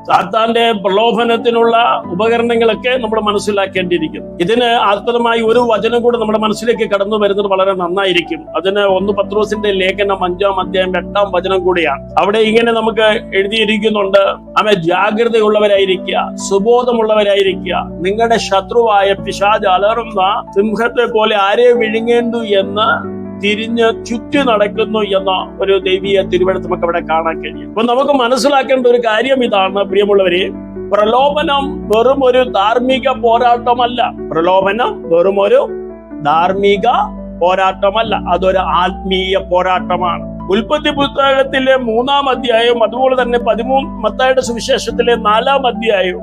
സാത്താന്റെ പ്രലോഭനത്തിനുള്ള ഉപകരണങ്ങളൊക്കെ നമ്മൾ മനസ്സിലാക്കേണ്ടിയിരിക്കുന്നു. ഇതിന് ആസ്പദമായി ഒരു വചനം കൂടെ നമ്മുടെ മനസ്സിലേക്ക് കടന്നു വരുന്നത് വളരെ നന്നായിരിക്കും. അതിന് 1 പത്രോസിന്റെ ലേഖനം 5-ാം അധ്യായം 8-ാം വചനം കൂടിയാണ്. അവിടെ ഇങ്ങനെ നമുക്ക് എഴുതിയിരിക്കുന്നുണ്ട്, ജാഗ്രതയുള്ളവരായിരിക്കുക, സുബോധമുള്ളവരായിരിക്കുക. നിങ്ങളുടെ ശത്രുവായ പിശാച് അലറുന്ന സിംഹത്തെ പോലെ ആരെ വിഴുങ്ങേണ്ടു എന്ന് തിരിഞ്ഞ് ചുറ്റി നടക്കുന്നു എന്ന ഒരു ദൈവീയ തിരുവെഴുത്ത് നമുക്ക് അവിടെ കാണാൻ കഴിയും. അപ്പൊ നമുക്ക് മനസ്സിലാക്കേണ്ട ഒരു കാര്യം ഇതാണ്, പ്രിയമുള്ളവരെ, പ്രലോഭനം വെറും ഒരു ധാർമ്മിക പോരാട്ടമല്ല. പ്രലോഭനം വെറും ഒരു ധാർമ്മിക പോരാട്ടമല്ല, അതൊരു ആത്മീയ പോരാട്ടമാണ്. ഉൽപ്പത്തി പുസ്തകത്തിലെ 3-ാം അധ്യായവും അതുപോലെ തന്നെ മത്തായിയുടെ സുവിശേഷത്തിലെ 4-ാം അധ്യായവും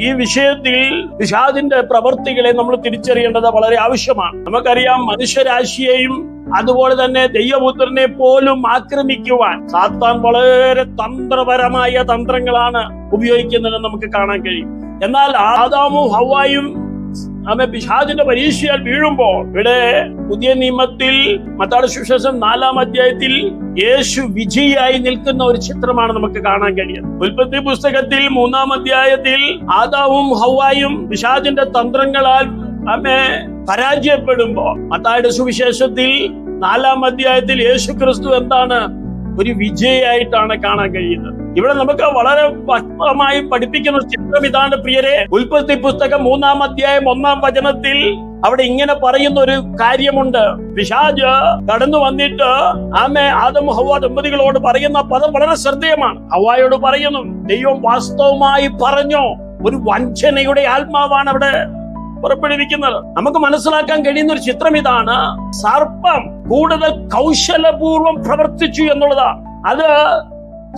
ഈ വിഷയത്തിൽ പിശാചിന്റെ പ്രവൃത്തികളെ നമ്മൾ തിരിച്ചറിയേണ്ടത് വളരെ ആവശ്യമാണ്. നമുക്കറിയാം, മനുഷ്യരാശിയെയും അതുപോലെ തന്നെ ദൈവപുത്രനെ പോലും ആക്രമിക്കുവാൻ സാത്താൻ വളരെ തന്ത്രപരമായ തന്ത്രങ്ങളാണ് ഉപയോഗിക്കുന്നതെന്ന് നമുക്ക് കാണാൻ കഴിയും. എന്നാൽ ആദാമും ഹവ്വായും പിശാചിന്റെ പരീക്ഷയാൽ വീഴുമ്പോൾ ഇവിടെ പുതിയ നിയമത്തിൽ മത്തായിയുടെ സുവിശേഷം 4-ാം അധ്യായത്തിൽ യേശു വിജയിയായി നിൽക്കുന്ന ഒരു ചിത്രമാണ് നമുക്ക് കാണാൻ കഴിയുന്നത്. ഉൽപ്പത്തി പുസ്തകത്തിൽ 3-ാം അധ്യായത്തിൽ ആദാമും ഹവ്വായും പിശാചിന്റെ തന്ത്രങ്ങളാൽ പരാജയപ്പെടുമ്പോൾ മത്തായിയുടെ സുവിശേഷത്തിൽ 4-ാം അധ്യായത്തിൽ യേശു ക്രിസ്തു എന്താണ്? ഒരു വിജയിയായിട്ടാണ് കാണാൻ കഴിയുന്നത്. ഇവിടെ നമുക്ക് വളരെ വ്യക്തമായി പഠിപ്പിക്കുന്ന ഒരു ചിത്രം ഇതാണ് പ്രിയരെ. ഉൽപ്പത്തി പുസ്തകം 3-ാം അധ്യായം 1-ാം വചനത്തിൽ അവിടെ ഇങ്ങനെ പറയുന്ന ഒരു കാര്യമുണ്ട്. പിശാച് കടന്നു വന്നിട്ട് ആദം ഹവ്വ ദമ്പതികളോട് പറയുന്ന പദം വളരെ ശ്രദ്ധേയമാണ്. ഹവ്വായോട് പറയുന്നു, ദൈവം വാസ്തവമായി പറഞ്ഞോ. ഒരു വഞ്ചനയുടെ ആത്മാവാണ് അവിടെ പുറപ്പെടുവിക്കുന്നത്. നമുക്ക് മനസ്സിലാക്കാൻ കഴിയുന്ന ഒരു ചിത്രം ഇതാണ്. സർപ്പം കൂടുതൽ കൗശലപൂർവം പ്രവർത്തിച്ചു എന്നുള്ളതാണ്. അത്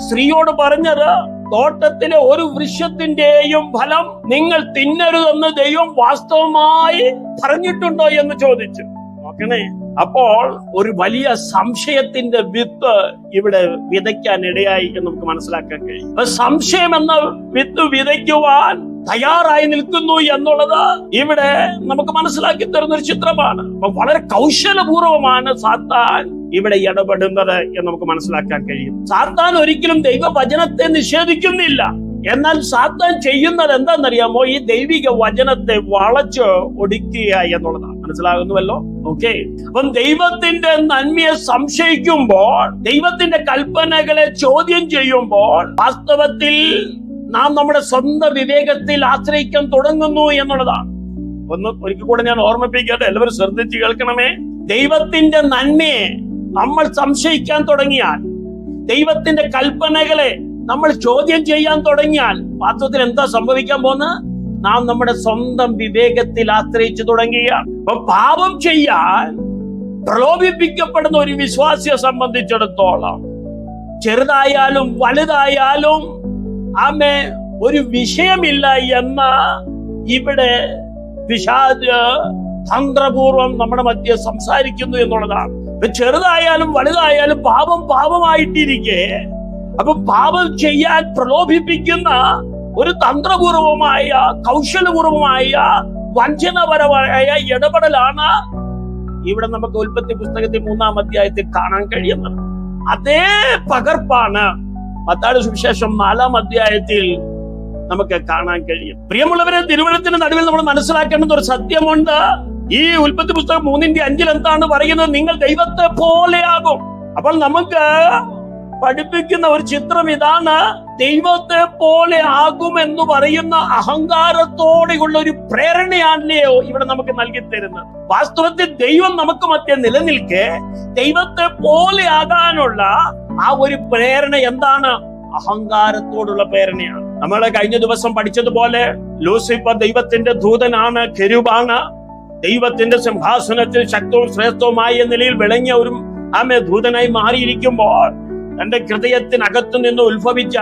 സ്ത്രീയോട് പറഞ്ഞത്, തോട്ടത്തിലെ ഒരു വൃക്ഷത്തിന്റെയും ഫലം നിങ്ങൾ തിന്നരുതെന്ന് ദൈവം വാസ്തവമായി പറഞ്ഞിട്ടുണ്ടോ എന്ന് ചോദിച്ചു. നോക്കണേ, അപ്പോൾ ഒരു വലിയ സംശയത്തിന്റെ വിത്ത് ഇവിടെ വിതയ്ക്കാൻ ഇടയായി എന്ന് നമുക്ക് മനസ്സിലാക്കാൻ കഴിയും. സംശയം എന്ന വിത്ത് വിതയ്ക്കുവാൻ തയ്യാറായി നിൽക്കുന്നു എന്നുള്ളത് ഇവിടെ നമുക്ക് മനസ്സിലാക്കി തരുന്ന ഒരു ചിത്രമാണ്. അപ്പൊ വളരെ കൗശലപൂർവമാണ് സാത്താൻ ഇവിടെ ഇടപെടുന്നത് എന്ന് നമുക്ക് മനസ്സിലാക്കാൻ കഴിയും. സാത്താൻ ഒരിക്കലും ദൈവവചനത്തെ നിഷേധിക്കുന്നില്ല. എന്നാൽ സാത്താൻ ചെയ്യുന്നത് എന്താണെന്നറിയാമോ? ഈ ദൈവിക വചനത്തെ വളച്ച് ഒടിക്കുക എന്നുള്ളതാണ്. മനസ്സിലാകുന്നുവല്ലോ? ഓക്കെ. അപ്പം ദൈവത്തിന്റെ നന്മയെ സംശയിക്കുമ്പോൾ, ദൈവത്തിന്റെ കൽപ്പനകളെ ചോദ്യം ചെയ്യുമ്പോൾ, വാസ്തവത്തിൽ നാം നമ്മുടെ സ്വന്തം വിവേകത്തിൽ ആശ്രയിക്കാൻ തുടങ്ങുന്നു എന്നുള്ളതാണ്. ഒരിക്കൽ കൂടെ ഞാൻ ഓർമ്മിപ്പിക്കട്ടെ, എല്ലാവരും ശ്രദ്ധിച്ച് കേൾക്കണമേ. ദൈവത്തിന്റെ നന്മയെ നമ്മൾ സംശയിക്കാൻ തുടങ്ങിയാൽ, ദൈവത്തിന്റെ കൽപ്പനകളെ നമ്മൾ ചോദ്യം ചെയ്യാൻ തുടങ്ങിയാൽ, വാസ്തവത്തിൽ എന്താ സംഭവിക്കാൻ പോകുന്നത്? നാം നമ്മുടെ സ്വന്തം വിവേകത്തിൽ ആശ്രയിച്ചു തുടങ്ങുകയാണ്. അപ്പൊ പാപം ചെയ്യാൻ പ്രലോഭിപ്പിക്കപ്പെടുന്ന ഒരു വിശ്വാസിയെ സംബന്ധിച്ചിടത്തോളം, ചെറുതായാലും വലുതായാലും ഒരു വിഷയമില്ല എന്ന ഇവിടെ പിശാച് തന്ത്രപൂർവം നമ്മുടെ മധ്യ സംസാരിക്കുന്നു എന്നുള്ളതാണ്. ചെറുതായാലും വലുതായാലും പാപം പാപമായിട്ടിരിക്കെ, അപ്പൊ പാപം ചെയ്യാൻ പ്രലോഭിപ്പിക്കുന്ന ഒരു തന്ത്രപൂർവമായ കൗശലപൂർവമായ വഞ്ചനപരമായ ഇടപെടലാണ് ഇവിടെ നമുക്ക് ഉൽപ്പത്തി പുസ്തകത്തിൽ 3-ാം അധ്യായത്തിൽ കാണാൻ കഴിയുന്നത്. അതേ പകർപ്പാണ് മത്തായിയുടെ സുവിശേഷം 4-ാം അധ്യായത്തിൽ നമുക്ക് കാണാൻ കഴിയും. പ്രിയമുള്ളവരെ, തിരുവചനത്തിന്റെ നടുവിൽ നമ്മൾ മനസ്സിലാക്കേണ്ടുന്ന ഒരു സത്യമുണ്ട്. ഈ ഉൽപ്പത്തി പുസ്തകം 3:5 എന്താണ് പറയുന്നത്? നിങ്ങൾ ദൈവത്തെ പോലെയാകും. അപ്പോൾ നമുക്ക് പഠിപ്പിക്കുന്ന ഒരു ചിത്രം ഇതാണ്. ദൈവത്തെ പോലെ ആകുമെന്ന് പറയുന്ന അഹങ്കാരത്തോടെയുള്ള ഒരു പ്രേരണയാണല്ലയോ ഇവിടെ നമുക്ക് നൽകി തരുന്നത്. വാസ്തവത്തിൽ ദൈവം നമുക്ക് മധ്യ നിലനിൽക്കെ ദൈവത്തെ പോലെ ആകാനുള്ള ആ ഒരു പ്രേരണ എന്താണ്? അഹങ്കാരത്തോടുള്ള പ്രേരണയാണ്. നമ്മൾ കഴിഞ്ഞ ദിവസം പഠിച്ചതുപോലെ ലൂസിഫർ ദൈവത്തിന്റെ ദൂതനാണ്, കെരൂബാണ്. ദൈവത്തിന്റെ സിംഹാസനത്തിൽ ശക്തവും ശ്രേഷ്ഠവുമായ നിലയിൽ വിളങ്ങിയ ഒരു ദൂതനായി മാറിയിരിക്കുമ്പോൾ, തന്റെ ഹൃദയത്തിനകത്തു നിന്ന് ഉത്ഭവിച്ച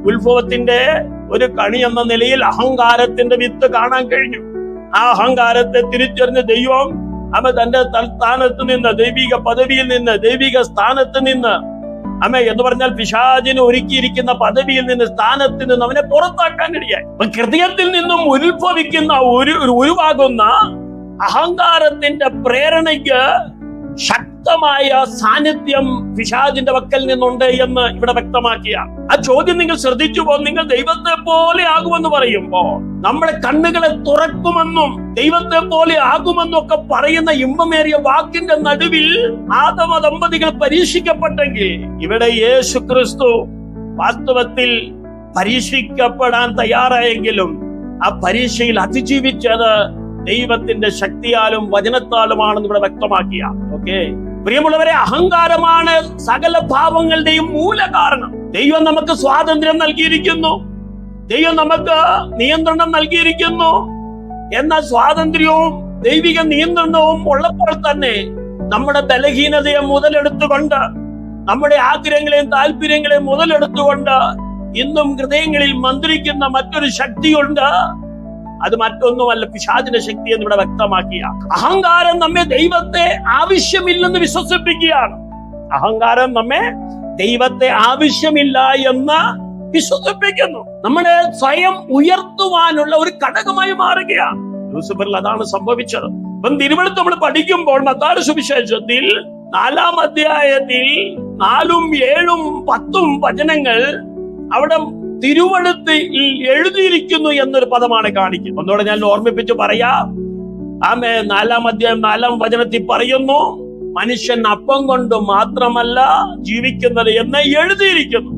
ഉത്ഭവത്തിന്റെ ഒരു കണി എന്ന നിലയിൽ അഹങ്കാരത്തിന്റെ വിത്ത് കാണാൻ കഴിഞ്ഞു. ആ അഹങ്കാരത്തെ തിരിച്ചറിഞ്ഞ ദൈവം തന്റെ സ്ഥാനത്ത് നിന്ന്, ദൈവിക പദവിയിൽ നിന്ന്, ദൈവിക സ്ഥാനത്ത് നിന്ന്, എന്ന് പറഞ്ഞാൽ പിശാചിന് ഒരുക്കിയിരിക്കുന്ന പദവിയിൽ നിന്ന്, സ്ഥാനത്ത് നിന്ന് അവനെ പുറത്താക്കാൻ ഇടയായി. ഹൃദയത്തിൽ നിന്നും ഉത്ഭവിക്കുന്ന ഉരുവാകുന്ന അഹങ്കാരത്തിന്റെ പ്രേരണയ്ക്ക് ശക്തമായ സാന്നിധ്യം പിശാചിന്റെ പക്കൽ നിന്നുണ്ട് എന്ന് ഇവിടെ വ്യക്തമാക്കിയാണ്. ആ ചോദ്യം നിങ്ങൾ ശ്രദ്ധിച്ചു പോ. നിങ്ങൾ ദൈവത്തെ പോലെ ആകുമെന്ന് പറയുമ്പോൾ നമ്മുടെ കണ്ണുകളെ തുറക്കുമെന്നും ദൈവത്തെ പോലെ ആകുമെന്നും ഒക്കെ പറയുന്ന ഇമ്പമേറിയ വാക്കിന്റെ നടുവിൽ ആദമ ദമ്പതികൾ പരീക്ഷിക്കപ്പെട്ടെങ്കിൽ, ഇവിടെ യേശു ക്രിസ്തു വാസ്തവത്തിൽ പരീക്ഷിക്കപ്പെടാൻ തയ്യാറായെങ്കിലും ആ പരീക്ഷയിൽ അതിജീവിച്ചത് ദൈവത്തിന്റെ ശക്തിയാലും വചനത്താലുമാണെന്ന് ഇവിടെ വ്യക്തമാക്കിയ. ഓക്കെ പ്രിയമുള്ളവരെ, അഹങ്കാരമാണ് സകല പാപങ്ങളുടെയും മൂല കാരണം. ദൈവം നമുക്ക് സ്വാതന്ത്ര്യം നൽകിയിരിക്കുന്നു, ദൈവം നമുക്ക് നിയന്ത്രണം നൽകിയിരിക്കുന്നു. എന്നാൽ സ്വാതന്ത്ര്യവും ദൈവിക നിയന്ത്രണവും ഉള്ളപ്പോൾ തന്നെ നമ്മുടെ ബലഹീനതയെ മുതലെടുത്തുകൊണ്ട്, നമ്മുടെ ആഗ്രഹങ്ങളെയും താല്പര്യങ്ങളെയും മുതലെടുത്തുകൊണ്ട് ഇന്നും ഹൃദയങ്ങളിൽ മന്ത്രിക്കുന്ന മറ്റൊരു ശക്തിയുണ്ട്. അത് മറ്റൊന്നുമല്ല, പിശാചിന്റെ ശക്തി എന്ന് ഇവിടെ വ്യക്തമാക്കിയ. അഹങ്കാരം നമ്മെ ദൈവത്തെ ആവശ്യമില്ലെന്ന് വിശ്വസിപ്പിക്കുകയാണ്. അഹങ്കാരം നമ്മെ ദൈവത്തെ ആവശ്യമില്ല എന്ന് വിശ്വസിപ്പിക്കുന്നു. നമ്മളെ സ്വയം ഉയർത്തുവാനുള്ള ഒരു ഘടകമായി മാറുകയാണ്. ലൂസിഫറിൽ അതാണ് സംഭവിച്ചത്. ഇപ്പം തിരുവഴുത്ത് നമ്മൾ പഠിക്കുമ്പോൾ മത്തായി സുവിശേഷത്തിൽ 4-ാം അധ്യായത്തിൽ 4, 7, 10 വചനങ്ങൾ അവിടെ തിരുവഴുത്തിൽ എഴുതിയിരിക്കുന്നു എന്നൊരു പദമാണ് കാണിക്കുന്നത്. ഒന്നുകൂടെ ഞാൻ ഓർമ്മിപ്പിച്ച് പറയാം. 4-ാം അധ്യായം 4-ാം വചനത്തിൽ പറയുന്നു, മനുഷ്യൻ അപ്പം കൊണ്ട് മാത്രമല്ല ജീവിക്കുന്നത് എന്ന് എഴുതിയിരിക്കുന്നു.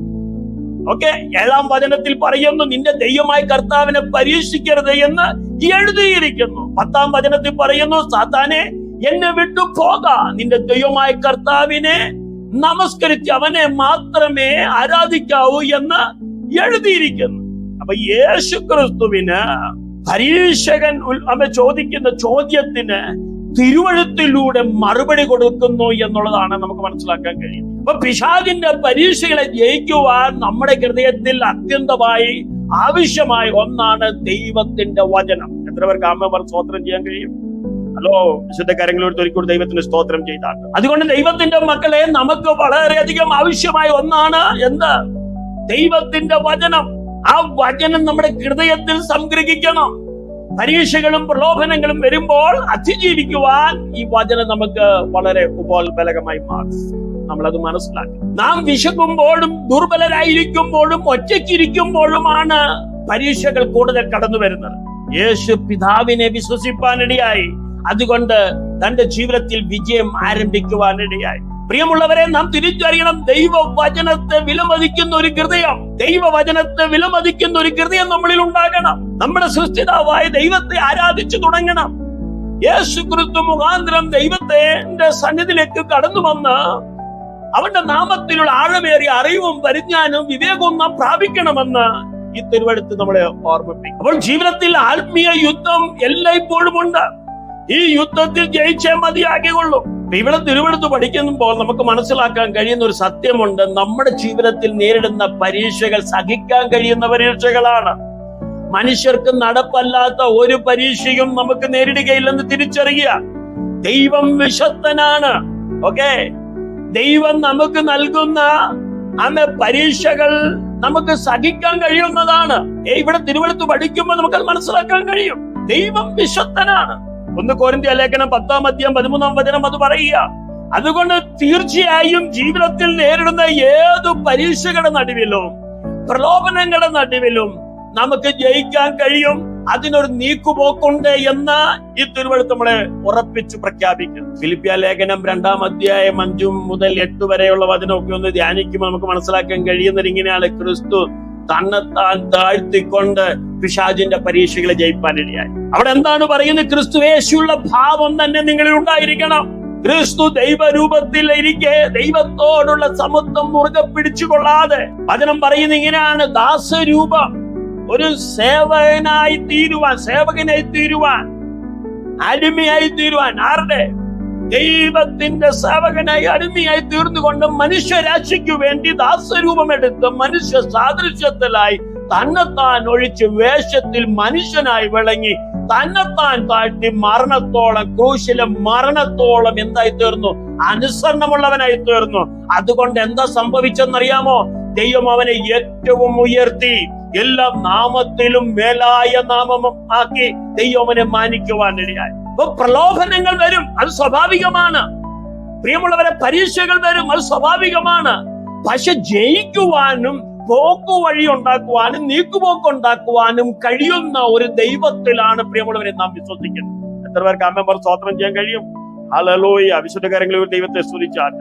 ഓക്കെ, 7-ാം വചനത്തിൽ പറയുന്നു, നിന്റെ ദൈവമായ കർത്താവിനെ പരീക്ഷിക്കരുത് എന്ന് എഴുതിയിരിക്കുന്നു. 10-ാം വചനത്തിൽ പറയുന്നു, സാത്താനെ എന്നെ വിട്ടു പോക, നിന്റെ ദൈവമായ കർത്താവിനെ നമസ്കരിച്ച് അവനെ മാത്രമേ ആരാധിക്കാവൂ എന്ന് എഴുതിയിരിക്കുന്നു. അപ്പൊ യേശു ക്രിസ്തുവിന് പരീക്ഷകൻ ചോദിക്കുന്ന ചോദ്യത്തിന് തിരുവഴുത്തിലൂടെ മറുപടി കൊടുക്കുന്നു എന്നുള്ളതാണ് നമുക്ക് മനസ്സിലാക്കാൻ കഴിയും. അപ്പൊ പിശാചിന്റെ പരീക്ഷകളെ ജയിക്കുവാൻ നമ്മുടെ ഹൃദയത്തിൽ അത്യന്തമായി ആവശ്യമായ ഒന്നാണ് ദൈവത്തിന്റെ വചനം. എത്ര പേർക്ക് ആമേൻ സ്തോത്രം ചെയ്യാൻ കഴിയും? ഹലോ, വിശുദ്ധ കാര്യങ്ങളോട് ഒരിക്കലും ദൈവത്തിന് സ്തോത്രം ചെയ്താണ്. അതുകൊണ്ട് ദൈവത്തിന്റെ മക്കളെ, നമുക്ക് വളരെയധികം ആവശ്യമായ ഒന്നാണ് എന്ത്? ദൈവത്തിന്റെ വചനം. ആ വചനം നമ്മുടെ ഹൃദയത്തിൽ സംഗ്രഹിക്കണം. പരീക്ഷകളും പ്രലോഭനങ്ങളും വരുമ്പോൾ അതിജീവിക്കുവാൻ ഈ വചനം നമുക്ക് വളരെ ഉപോത്ബലകമായി മാറും. നമ്മളത് മനസ്സിലാക്കി. നാം വിശക്കുമ്പോഴും ദുർബലരായിരിക്കുമ്പോഴും ഒറ്റയ്ക്കിരിക്കുമ്പോഴുമാണ് പരീക്ഷകൾ കൂടുതൽ കടന്നു വരുന്നത്. യേശു പിതാവിനെ വിശ്വസിപ്പാനിടയായി. അതുകൊണ്ട് തന്റെ ജീവിതത്തിൽ വിജയം ആരംഭിക്കുവാനിടയായി. പ്രിയമുള്ളവരെ, നാം തിരിച്ചറിയണം, ദൈവവചനത്തെ വിലമതിക്കുന്ന ഒരു ഹൃദയം, ദൈവവചനത്തെ വിലമതിക്കുന്ന ഒരു ഹൃദയം നമ്മളിൽ ഉണ്ടാകണം. നമ്മുടെ സൃഷ്ടിതാവായ ദൈവത്തെ ആരാധിച്ചു തുടങ്ങണം. യേശു ക്രിസ്തു മുഖാന്തരം ദൈവത്തിന്റെ സന്നിധിയിലേക്ക് കടന്നു വന്ന് അവന്റെ നാമത്തിലുള്ള ആഴമേറിയ അറിവും പരിജ്ഞാനവും വിവേകവും നാം പ്രാപിക്കണമെന്ന് ഈ തിരുവഴുത്ത് നമ്മളെ ഓർമ്മിപ്പിക്കും. അപ്പോൾ ജീവിതത്തിൽ ആത്മീയ യുദ്ധം എല്ലായ്പ്പോഴും ഉണ്ട്. ഈ യുദ്ധത്തിൽ ജയിച്ചേ മതിയാകുള്ളൂ. ഇവിടെ തിരുവഴുത്ത് പഠിക്കുമ്പോൾ നമുക്ക് മനസ്സിലാക്കാൻ കഴിയുന്ന ഒരു സത്യമുണ്ട്. നമ്മുടെ ജീവിതത്തിൽ നേരിടുന്ന പരീക്ഷകൾ സഹിക്കാൻ കഴിയുന്ന പരീക്ഷകളാണ്. മനുഷ്യർക്ക് നടപ്പല്ലാത്ത ഒരു പരീക്ഷയും നമുക്ക് നേരിടുകയില്ലെന്ന് തിരിച്ചറിയുക. ദൈവം വിശ്വസ്തനാണ്. ഓക്കെ, ദൈവം നമുക്ക് നൽകുന്ന പരീക്ഷകൾ നമുക്ക് സഹിക്കാൻ കഴിയുന്നതാണ്. ഇവിടെ തിരുവഴുത്ത് പഠിക്കുമ്പോൾ നമുക്കത് മനസ്സിലാക്കാൻ കഴിയും. ദൈവം വിശ്വസ്തനാണ്. 1 കൊരിന്ത്യർ ലേഖനം 10-ാം അധ്യായം 13-ാം വചനം അത് പറയുക. അതുകൊണ്ട് തീർച്ചയായും ജീവിതത്തിൽ നേരിടുന്ന ഏതു പരീക്ഷകളുടെ നടുവിലും പ്രലോഭനങ്ങളുടെ നടുവിലും നമുക്ക് ജയിക്കാൻ കഴിയും. അതിനൊരു നീക്കുപോക്കുണ്ട് എന്ന് ഈ തിരുവഴുത്ത് നമ്മളെ ഉറപ്പിച്ചു പ്രഖ്യാപിക്കുന്നു. ഫിലിപ്പിയ ലേഖനം 2-ാം അധ്യായം 5 മുതൽ 8 വരെയുള്ള വചനമൊക്കെ ഒന്ന് ധ്യാനിക്കുമ്പോൾ നമുക്ക് മനസ്സിലാക്കാൻ കഴിയുന്നത് ഇങ്ങനെയാണ്. ക്രിസ്തു തന്നെത്താൻ താഴ്ത്തിക്കൊണ്ട് പിശാചിന്റെ പരീക്ഷകളെ ജയിപ്പാനിടയായി. അവിടെ എന്താണ് പറയുന്നത്? ക്രിസ്തുയേശുള്ള ഭാവം തന്നെ നിങ്ങളിൽ ഉണ്ടായിരിക്കണം. ക്രിസ്തു ദൈവരൂപത്തിൽ ഇരിക്കെ ദൈവത്തോടുള്ള സമത്വം മുറുകെ പിടിച്ചുകൊള്ളാതെ, വചനം പറയുന്നത് ഇങ്ങനെയാണ്, ദാസരൂപം, ഒരു സേവകനായി തീരുവാൻ, അടിമയായി തീരുവാൻ. ആരുടെ? ദൈവത്തിന്റെ സേവകനായി അടിമയായി തീർന്നുകൊണ്ട് മനുഷ്യരാശിക്കു വേണ്ടി ദാസരൂപമെടുത്ത് മനുഷ്യ സാദൃശ്യത്തിലായി തന്നെത്താൻ ഒഴിച്ച് വേഷത്തിൽ മനുഷ്യനായി വിളങ്ങി തന്നെത്താൻ താഴ്ത്തി മരണത്തോളം, ക്രൂശിലെ മരണത്തോളം എന്തായി തീർന്നു? അനുസരണമുള്ളവനായി തീർന്നു. അതുകൊണ്ട് എന്താ സംഭവിച്ചെന്നറിയാമോ? ദൈവം അവനെ ഏറ്റവും ഉയർത്തി എല്ലാ നാമത്തിലും മേലായ നാമം ആക്കി ദൈവം അവനെ മാനിക്കുവാനിടയായി. അപ്പൊ പ്രലോഭനങ്ങൾ വരും, അത് സ്വാഭാവികമാണ്. പ്രിയമുള്ളവരെ, പരീക്ഷകൾ വരും, അത് സ്വാഭാവികമാണ്. പക്ഷെ ജയിക്കുവാനും പോക്കുവഴി ഉണ്ടാക്കുവാനും നീക്കുപോക്കുണ്ടാക്കുവാനും കഴിയുന്ന ഒരു ദൈവത്തിലാണ് പ്രിയമുള്ളവരെ നാം വിശ്വസിക്കുന്നത്. എത്ര പേർക്ക് ആമേൻ സ്തോത്രം ചെയ്യാൻ കഴിയും? ഹല്ലേലൂയ. വിശുദ്ധ കാര്യങ്ങളിൽ ദൈവത്തെ സ്തുതിച്ചാൽ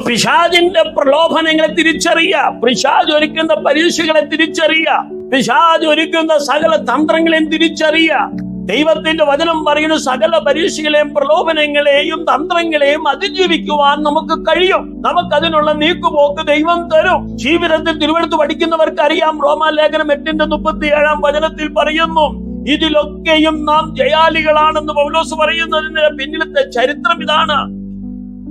പിശാചിന്റെ പ്രലോഭനങ്ങളെ തിരിച്ചറിയുക, പിശാച് ഒരുക്കുന്ന പരീക്ഷകളെ തിരിച്ചറിയുക, പിശാച് ഒരുക്കുന്ന സകല തന്ത്രങ്ങളെയും തിരിച്ചറിയുക. ദൈവത്തിന്റെ വചനം പറയുന്ന സകല പരീക്ഷകളെയും പ്രലോഭനങ്ങളെയും തന്ത്രങ്ങളെയും അതിജീവിക്കുവാൻ നമുക്ക് കഴിയും. നമുക്കതിനുള്ള നീക്കുപോക്ക് ദൈവം തരും. ജീവിതത്തിൽ തിരുവെടുത്ത് പഠിക്കുന്നവർക്ക് അറിയാം, റോമാലേഖനം 8:37 വചനത്തിൽ പറയുന്നു, ഇതിലൊക്കെയും നാം ജയാളികളാണെന്ന് പൗലോസ് പറയുന്നതിന് പിന്നിലത്തെ ചരിത്രം ഇതാണ്.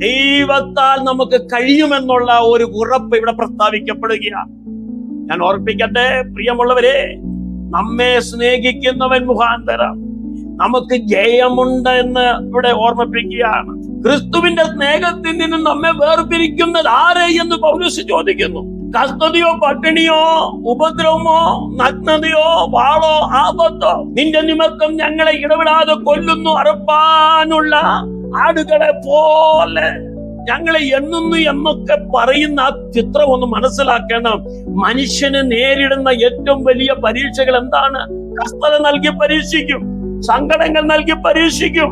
ദൈവത്താൽ നമുക്ക് കഴിയുമെന്നുള്ള ഒരു ഉറപ്പ് ഇവിടെ പ്രസ്താവിക്കപ്പെടുകയാണ്. ഞാൻ ഓർപ്പിക്കട്ടെ പ്രിയമുള്ളവരെ, നമ്മെ സ്നേഹിക്കുന്നവൻ മുഖാന്തരം നമുക്ക് ജയമുണ്ട് എന്ന് ഇവിടെ ഓർമ്മിപ്പിക്കുകയാണ്. ക്രിസ്തുവിന്റെ സ്നേഹത്തിൽ നിന്ന് നമ്മെ വേർപിരിക്കുന്നത് ആരെ എന്ന് പൗലോസ് ചോദിക്കുന്നു. കസ്തതയോ പട്ടിണിയോ ഉപദ്രവമോ നഗ്നതയോ വാളോ ആപത്തോ നിന്റെ നിമിത്തം ഞങ്ങളെ ഇടപെടാതെ കൊല്ലുന്നു, അറുപ്പാനുള്ള ആടുകളെ പോലെ ഞങ്ങളെ എണ്ണുന്നു എന്നൊക്കെ പറയുന്ന ആ ചിത്രം ഒന്ന് മനസ്സിലാക്കണം. മനുഷ്യന് നേരിടുന്ന ഏറ്റവും വലിയ പരീക്ഷകൾ എന്താണ്? കസ്തത നൽകി പരീക്ഷിക്കും, സങ്കടങ്ങൾ നൽകി പരീക്ഷിക്കും,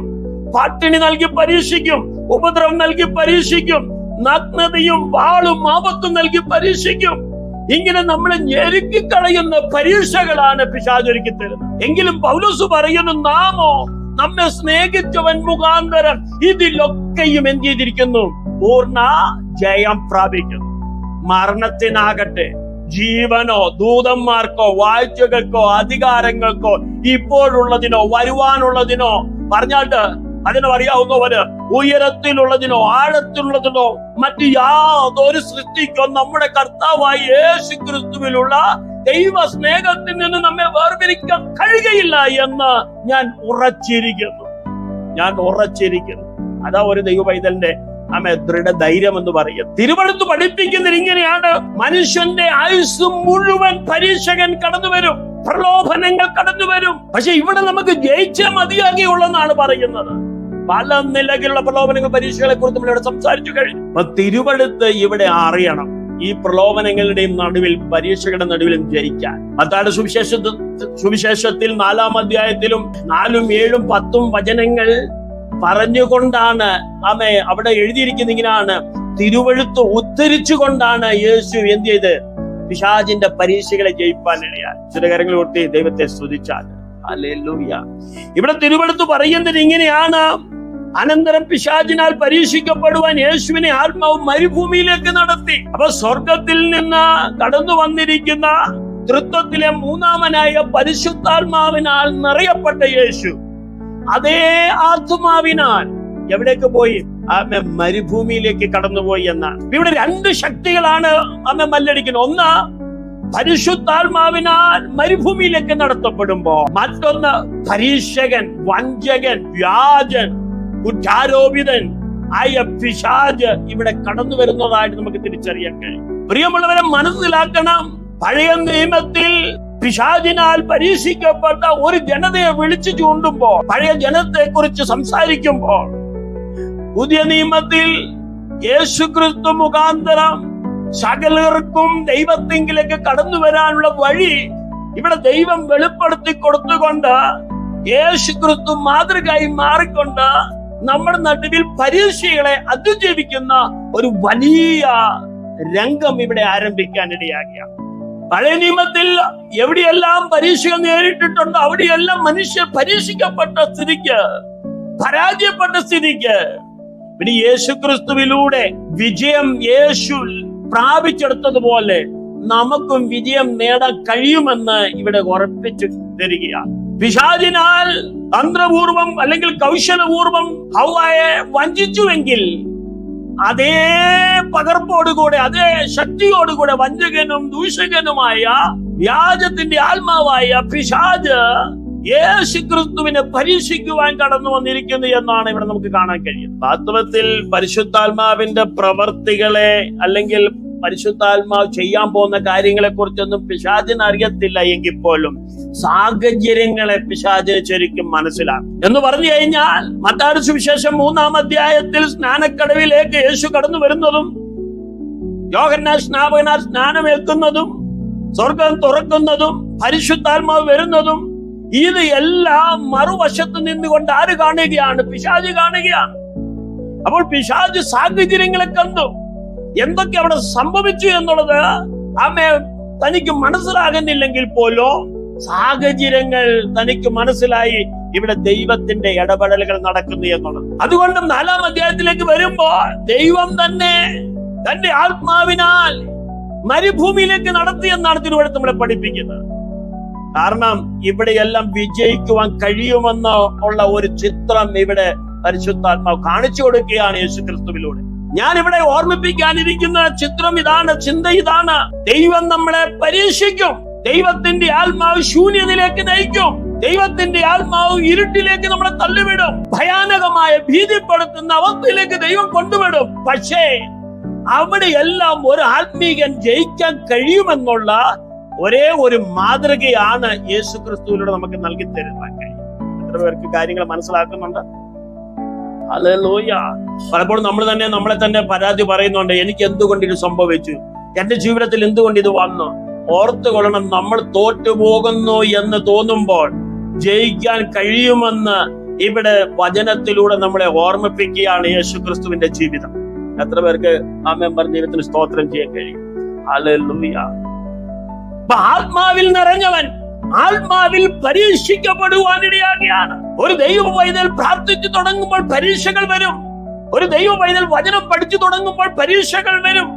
പട്ടിണി നൽകി പരീക്ഷിക്കും, ഉപദ്രവം നൽകി പരീക്ഷിക്കും, നഗ്നതയും വാളും ആപത്തും നൽകി പരീക്ഷിക്കും. ഇങ്ങനെ നമ്മളെ ഞെരുക്കിക്കളയുന്ന പരീക്ഷകളാണ് പിശാച് ഒരുക്കി തരുന്നത്. എങ്കിലും പൗലോസ് പറയുന്നു, നാമോ നമ്മെ സ്നേഹിച്ചവൻ മുഖാന്തരം ഇതിലൊക്കെയും എന്ത് ചെയ്തിരിക്കുന്നു? പൂർണ്ണ ജയം പ്രാപിക്കുന്നു. മരണത്തിനാകട്ടെ, ജീവനോ ദൂതന്മാർക്കോ വാഴ്ചകൾക്കോ അധികാരങ്ങൾക്കോ ഇപ്പോഴുള്ളതിനോ വരുവാനുള്ളതിനോ, പറഞ്ഞാട്ട് അതിന് അറിയാവുന്നവര്, ഉയരത്തിലുള്ളതിനോ ആഴത്തിലുള്ളതിനോ മറ്റു യാതൊരു സൃഷ്ടിക്കോ നമ്മുടെ കർത്താവായ യേശു ക്രിസ്തുവിലുള്ള ദൈവ സ്നേഹത്തിൽ നിന്ന് നമ്മെ വേർപിരിക്കാൻ കഴിയുകയില്ല എന്ന് ഞാൻ ഉറച്ചിരിക്കുന്നു. അതാ ഒരു ദൈവ പൈതലിന്റെ ദൃഢധൈര്യം എന്ന് പറയും. തിരുവെടുത്ത് പഠിപ്പിക്കുന്നത് ഇങ്ങനെയാണ്: മനുഷ്യന്റെ ആയുസ് മുഴുവൻ പരീക്ഷകൻ കടന്നു വരും, പ്രലോഭനങ്ങൾ കടന്നു വരും. പക്ഷെ ഇവിടെ നമുക്ക് ജയിച്ചാൽ മതിയാകുള്ളെന്നാണ് പറയുന്നത്. പല നിലയിലുള്ള പ്രലോഭനങ്ങൾ, പരീക്ഷകളെ കുറിച്ച് നമ്മൾ ഇവിടെ സംസാരിച്ചു കഴിഞ്ഞു. അപ്പൊ തിരുവെടുത്ത് ഇവിടെ അറിയണം ഈ പ്രലോഭനങ്ങളുടെയും നടുവിൽ, പരീക്ഷകളുടെ നടുവിലും ജയിക്കാൻ. മത്തായിയുടെ സുവിശേഷത്തിൽ 4-ാം അധ്യായത്തിലും 4, 7, 10 വചനങ്ങൾ പറഞ്ഞുകൊണ്ടാണ് അവിടെ എഴുതിയിരിക്കുന്ന ഇങ്ങനെയാണ്: തിരുവെഴുത്ത് ഉദ്ധരിച്ചുകൊണ്ടാണ് യേശു എന്ത് ചെയ്ത് പിശാചിന്റെ പരീക്ഷകളെ ജയിപ്പാൻ ഇടയാൻ. ചില കാര്യങ്ങൾ ഒട്ടി ദൈവത്തെ സ്തുതിച്ചാൽ ഹല്ലേലൂയ. ഇവിടെ തിരുവെഴുത്ത് പറയുന്നത് ഇങ്ങനെയാണ്: അനന്തരം പിശാചിനാൽ പരീക്ഷിക്കപ്പെടുവാൻ യേശുവിനെ ആത്മാവ് മരുഭൂമിയിലേക്ക് നടത്തി. അപ്പൊ സ്വർഗത്തിൽ നിന്ന് കടന്നു വന്നിരിക്കുന്ന തൃത്വത്തിലെ മൂന്നാമനായ പരിശുദ്ധാത്മാവിനാൽ നിറയപ്പെട്ട യേശു അതേ ആത്മാവിനാൽ എവിടേക്ക് പോയി? മരുഭൂമിയിലേക്ക് കടന്നുപോയി എന്നാണ്. ഇവിടെ 2 ശക്തികളാണ് മല്ലടിക്കുന്നത്. ഒന്ന്, പരിശുദ്ധാത്മാവിനാൽ മരുഭൂമിയിലേക്ക് നടത്തപ്പെടുമ്പോ, മറ്റൊന്ന് പരീക്ഷകൻ, വഞ്ചകൻ, വ്യാജൻ, കുറ്റാരോപിതൻ ആയ പിശാച് ഇവിടെ കടന്നു വരുന്നതായിട്ട് നമുക്ക് തിരിച്ചറിയാൻ കഴിയും. പ്രിയമുള്ളവരെ, മനസ്സിലാക്കണം, പഴയ നിയമത്തിൽ പിശാചിനാൽ പരീക്ഷിക്കപ്പെട്ട ഒരു ജനതയെ വിളിച്ചു ചൂണ്ടുമ്പോൾ, പഴയ ജനത്തെ കുറിച്ച് സംസാരിക്കുമ്പോൾ, പുതിയ നിയമത്തിൽ യേശുക്രിസ്തു മുഖാന്തരം സകലർക്കും ദൈവത്തിങ്കിലേക്ക് കടന്നു വരാനുള്ള വഴി ഇവിടെ ദൈവം വെളിപ്പെടുത്തി കൊടുത്തുകൊണ്ട്, യേശുക്രിസ്തു മാതൃകയായി മാറിക്കൊണ്ട് നമ്മുടെ നടുവിൽ പരീക്ഷകളെ അതിജീവിക്കുന്ന ഒരു വലിയ രംഗം ഇവിടെ ആരംഭിക്കാനിടയാകിയ. പഴയ നിയമത്തിൽ എവിടെയെല്ലാം പരീക്ഷകൾ നേരിട്ടിട്ടുണ്ടോ അവിടെയെല്ലാം മനുഷ്യർ പരീക്ഷിക്കപ്പെട്ട സ്ഥിതിക്ക്, പരാജയപ്പെട്ട സ്ഥിതിക്ക്, പിന്നെ യേശുക്രിസ്തുവിലൂടെ വിജയം യേശു പ്രാപിച്ചെടുത്തതുപോലെ നമുക്കും വിജയം നേടാൻ കഴിയുമെന്ന് ഇവിടെ ഉറപ്പിച്ചു തരികയാണ്. പിശാചിനാൽ തന്ത്രപൂർവം അല്ലെങ്കിൽ കൗശലപൂർവം ഹവ്വായെ വഞ്ചിച്ചുവെങ്കിൽ അതേ പകർപ്പോടുകൂടെ, അതേ ശക്തിയോടുകൂടെ വഞ്ചകനും ദൂഷകനുമായ വ്യാജത്തിന്റെ ആത്മാവായ പിശാച് യേശുക്രിസ്തുവിനെ പരീക്ഷിക്കുവാൻ കടന്നു വന്നിരിക്കുന്നു എന്നാണ് ഇവിടെ നമുക്ക് കാണാൻ കഴിയുന്നത്. വാസ്തവത്തിൽ പരിശുദ്ധാത്മാവിന്റെ പ്രവർത്തികളെ അല്ലെങ്കിൽ പരിശുദ്ധാത്മാവ് ചെയ്യാൻ പോകുന്ന കാര്യങ്ങളെ കുറിച്ചൊന്നും പിശാചിന് അറിയത്തില്ല എങ്കിൽ പോലും സാഹചര്യങ്ങളെ പിശാചിന് ശരിക്കും മനസ്സിലാക്കും. എന്ന് പറഞ്ഞു കഴിഞ്ഞാൽ മത്തായി സുവിശേഷം 3-ാം അധ്യായത്തിൽ സ്നാനക്കടവിലേക്ക് യേശു കടന്നു വരുന്നതും യോഹന്നാൻ സ്നാപകനാൽ സ്നാനമേൽക്കുന്നതും സ്വർഗം തുറക്കുന്നതും പരിശുദ്ധാത്മാവ് വരുന്നതും ഇത് എല്ലാം മറുവശത്ത് നിന്നുകൊണ്ട് ആര് കാണുകയാണ്? പിശാച് കാണുകയാണ്. അപ്പോൾ പിശാച് സാഹചര്യങ്ങളെ കണ്ടു, എന്തൊക്കെ അവിടെ സംഭവിച്ചു എന്നുള്ളത് തനിക്ക് മനസ്സിലാകുന്നില്ലെങ്കിൽ പോലും സാഹചര്യങ്ങൾ തനിക്ക് മനസ്സിലായി ഇവിടെ ദൈവത്തിന്റെ ഇടപെടലുകൾ നടക്കുന്നു എന്നുള്ളത്. അതുകൊണ്ട് 4-ാം അധ്യായത്തിലേക്ക് വരുമ്പോൾ ദൈവം തന്നെ തന്റെ ആത്മാവിനാൽ മരുഭൂമിയിലേക്ക് നടത്തിയെന്നാണ് തിരുവചനം നമ്മളെ പഠിപ്പിക്കുന്നത്. കാരണം ഇവിടെയെല്ലാം വിജയിക്കുവാൻ കഴിയുമെന്ന് ഉള്ള ഒരു ചിത്രം ഇവിടെ പരിശുദ്ധാത്മാവ് കാണിച്ചു കൊടുക്കുകയാണ് യേശുക്രിസ്തുവിലൂടെ. ഞാൻ ഇവിടെ ഓർമ്മിപ്പിക്കാനിരിക്കുന്ന ചിത്രം ഇതാണ്, ചിന്ത ഇതാണ്. ദൈവം നമ്മളെ പരീക്ഷിക്കും. ദൈവത്തിന്റെ ആത്മാവ് ശൂന്യതയിലേക്ക് നയിക്കും. ദൈവത്തിന്റെ ആത്മാവ് ഇരുട്ടിലേക്ക് നമ്മളെ തള്ളിവിടും. ഭയാനകമായ ഭീതിപ്പെടുത്തുന്ന അവസ്ഥയിലേക്ക് ദൈവം കൊണ്ടുവിടും. പക്ഷേ അവിടെയെല്ലാം ഒരു ആത്മീകൻ ജയിക്കാൻ കഴിയുമെന്നുള്ള ഒരേ ഒരു മാതൃകയാണ് യേശുക്രിസ്തുവിലൂടെ നമുക്ക് നൽകി തരുവാൻ കഴിയും. എത്ര പേർക്ക് കാര്യങ്ങൾ മനസ്സിലാക്കുന്നുണ്ട്? ഹല്ലേലൂയ. പലപ്പോഴും നമ്മൾ തന്നെ നമ്മളെ തന്നെ പരാതി പറയുന്നുണ്ട്, എനിക്ക് എന്തുകൊണ്ട് ഇത് സംഭവിച്ചു, എന്റെ ജീവിതത്തിൽ എന്തുകൊണ്ട് ഇത് വന്നു. ഓർത്തുകൊള്ളണം, നമ്മൾ തോറ്റുപോകുന്നു എന്ന് തോന്നുമ്പോൾ ജയിക്കാൻ കഴിയുമെന്ന് ഇവിടെ വചനത്തിലൂടെ നമ്മളെ ഓർമ്മിപ്പിക്കുകയാണ് യേശുക്രിസ്തുവിന്റെ ജീവിതം. എത്ര പേർക്ക് ആമേൻ പറഞ്ഞ ദൈവത്തിന് സ്തോത്രം ചെയ്യാൻ കഴിയും? ഹല്ലേലൂയ. ആത്മാവിൽ നിറഞ്ഞവൻ ആത്മാവിൽ പരീക്ഷിക്കപ്പെടുവാനിടയാകുകയാണ്. ഒരു ദൈവ പൈതൽ പ്രാർത്ഥിച്ചു തുടങ്ങുമ്പോൾ പരീക്ഷകൾ വരും. ഒരു ദൈവ പൈതൽ വചനം പഠിച്ചു തുടങ്ങുമ്പോൾ പരീക്ഷകൾ വരും.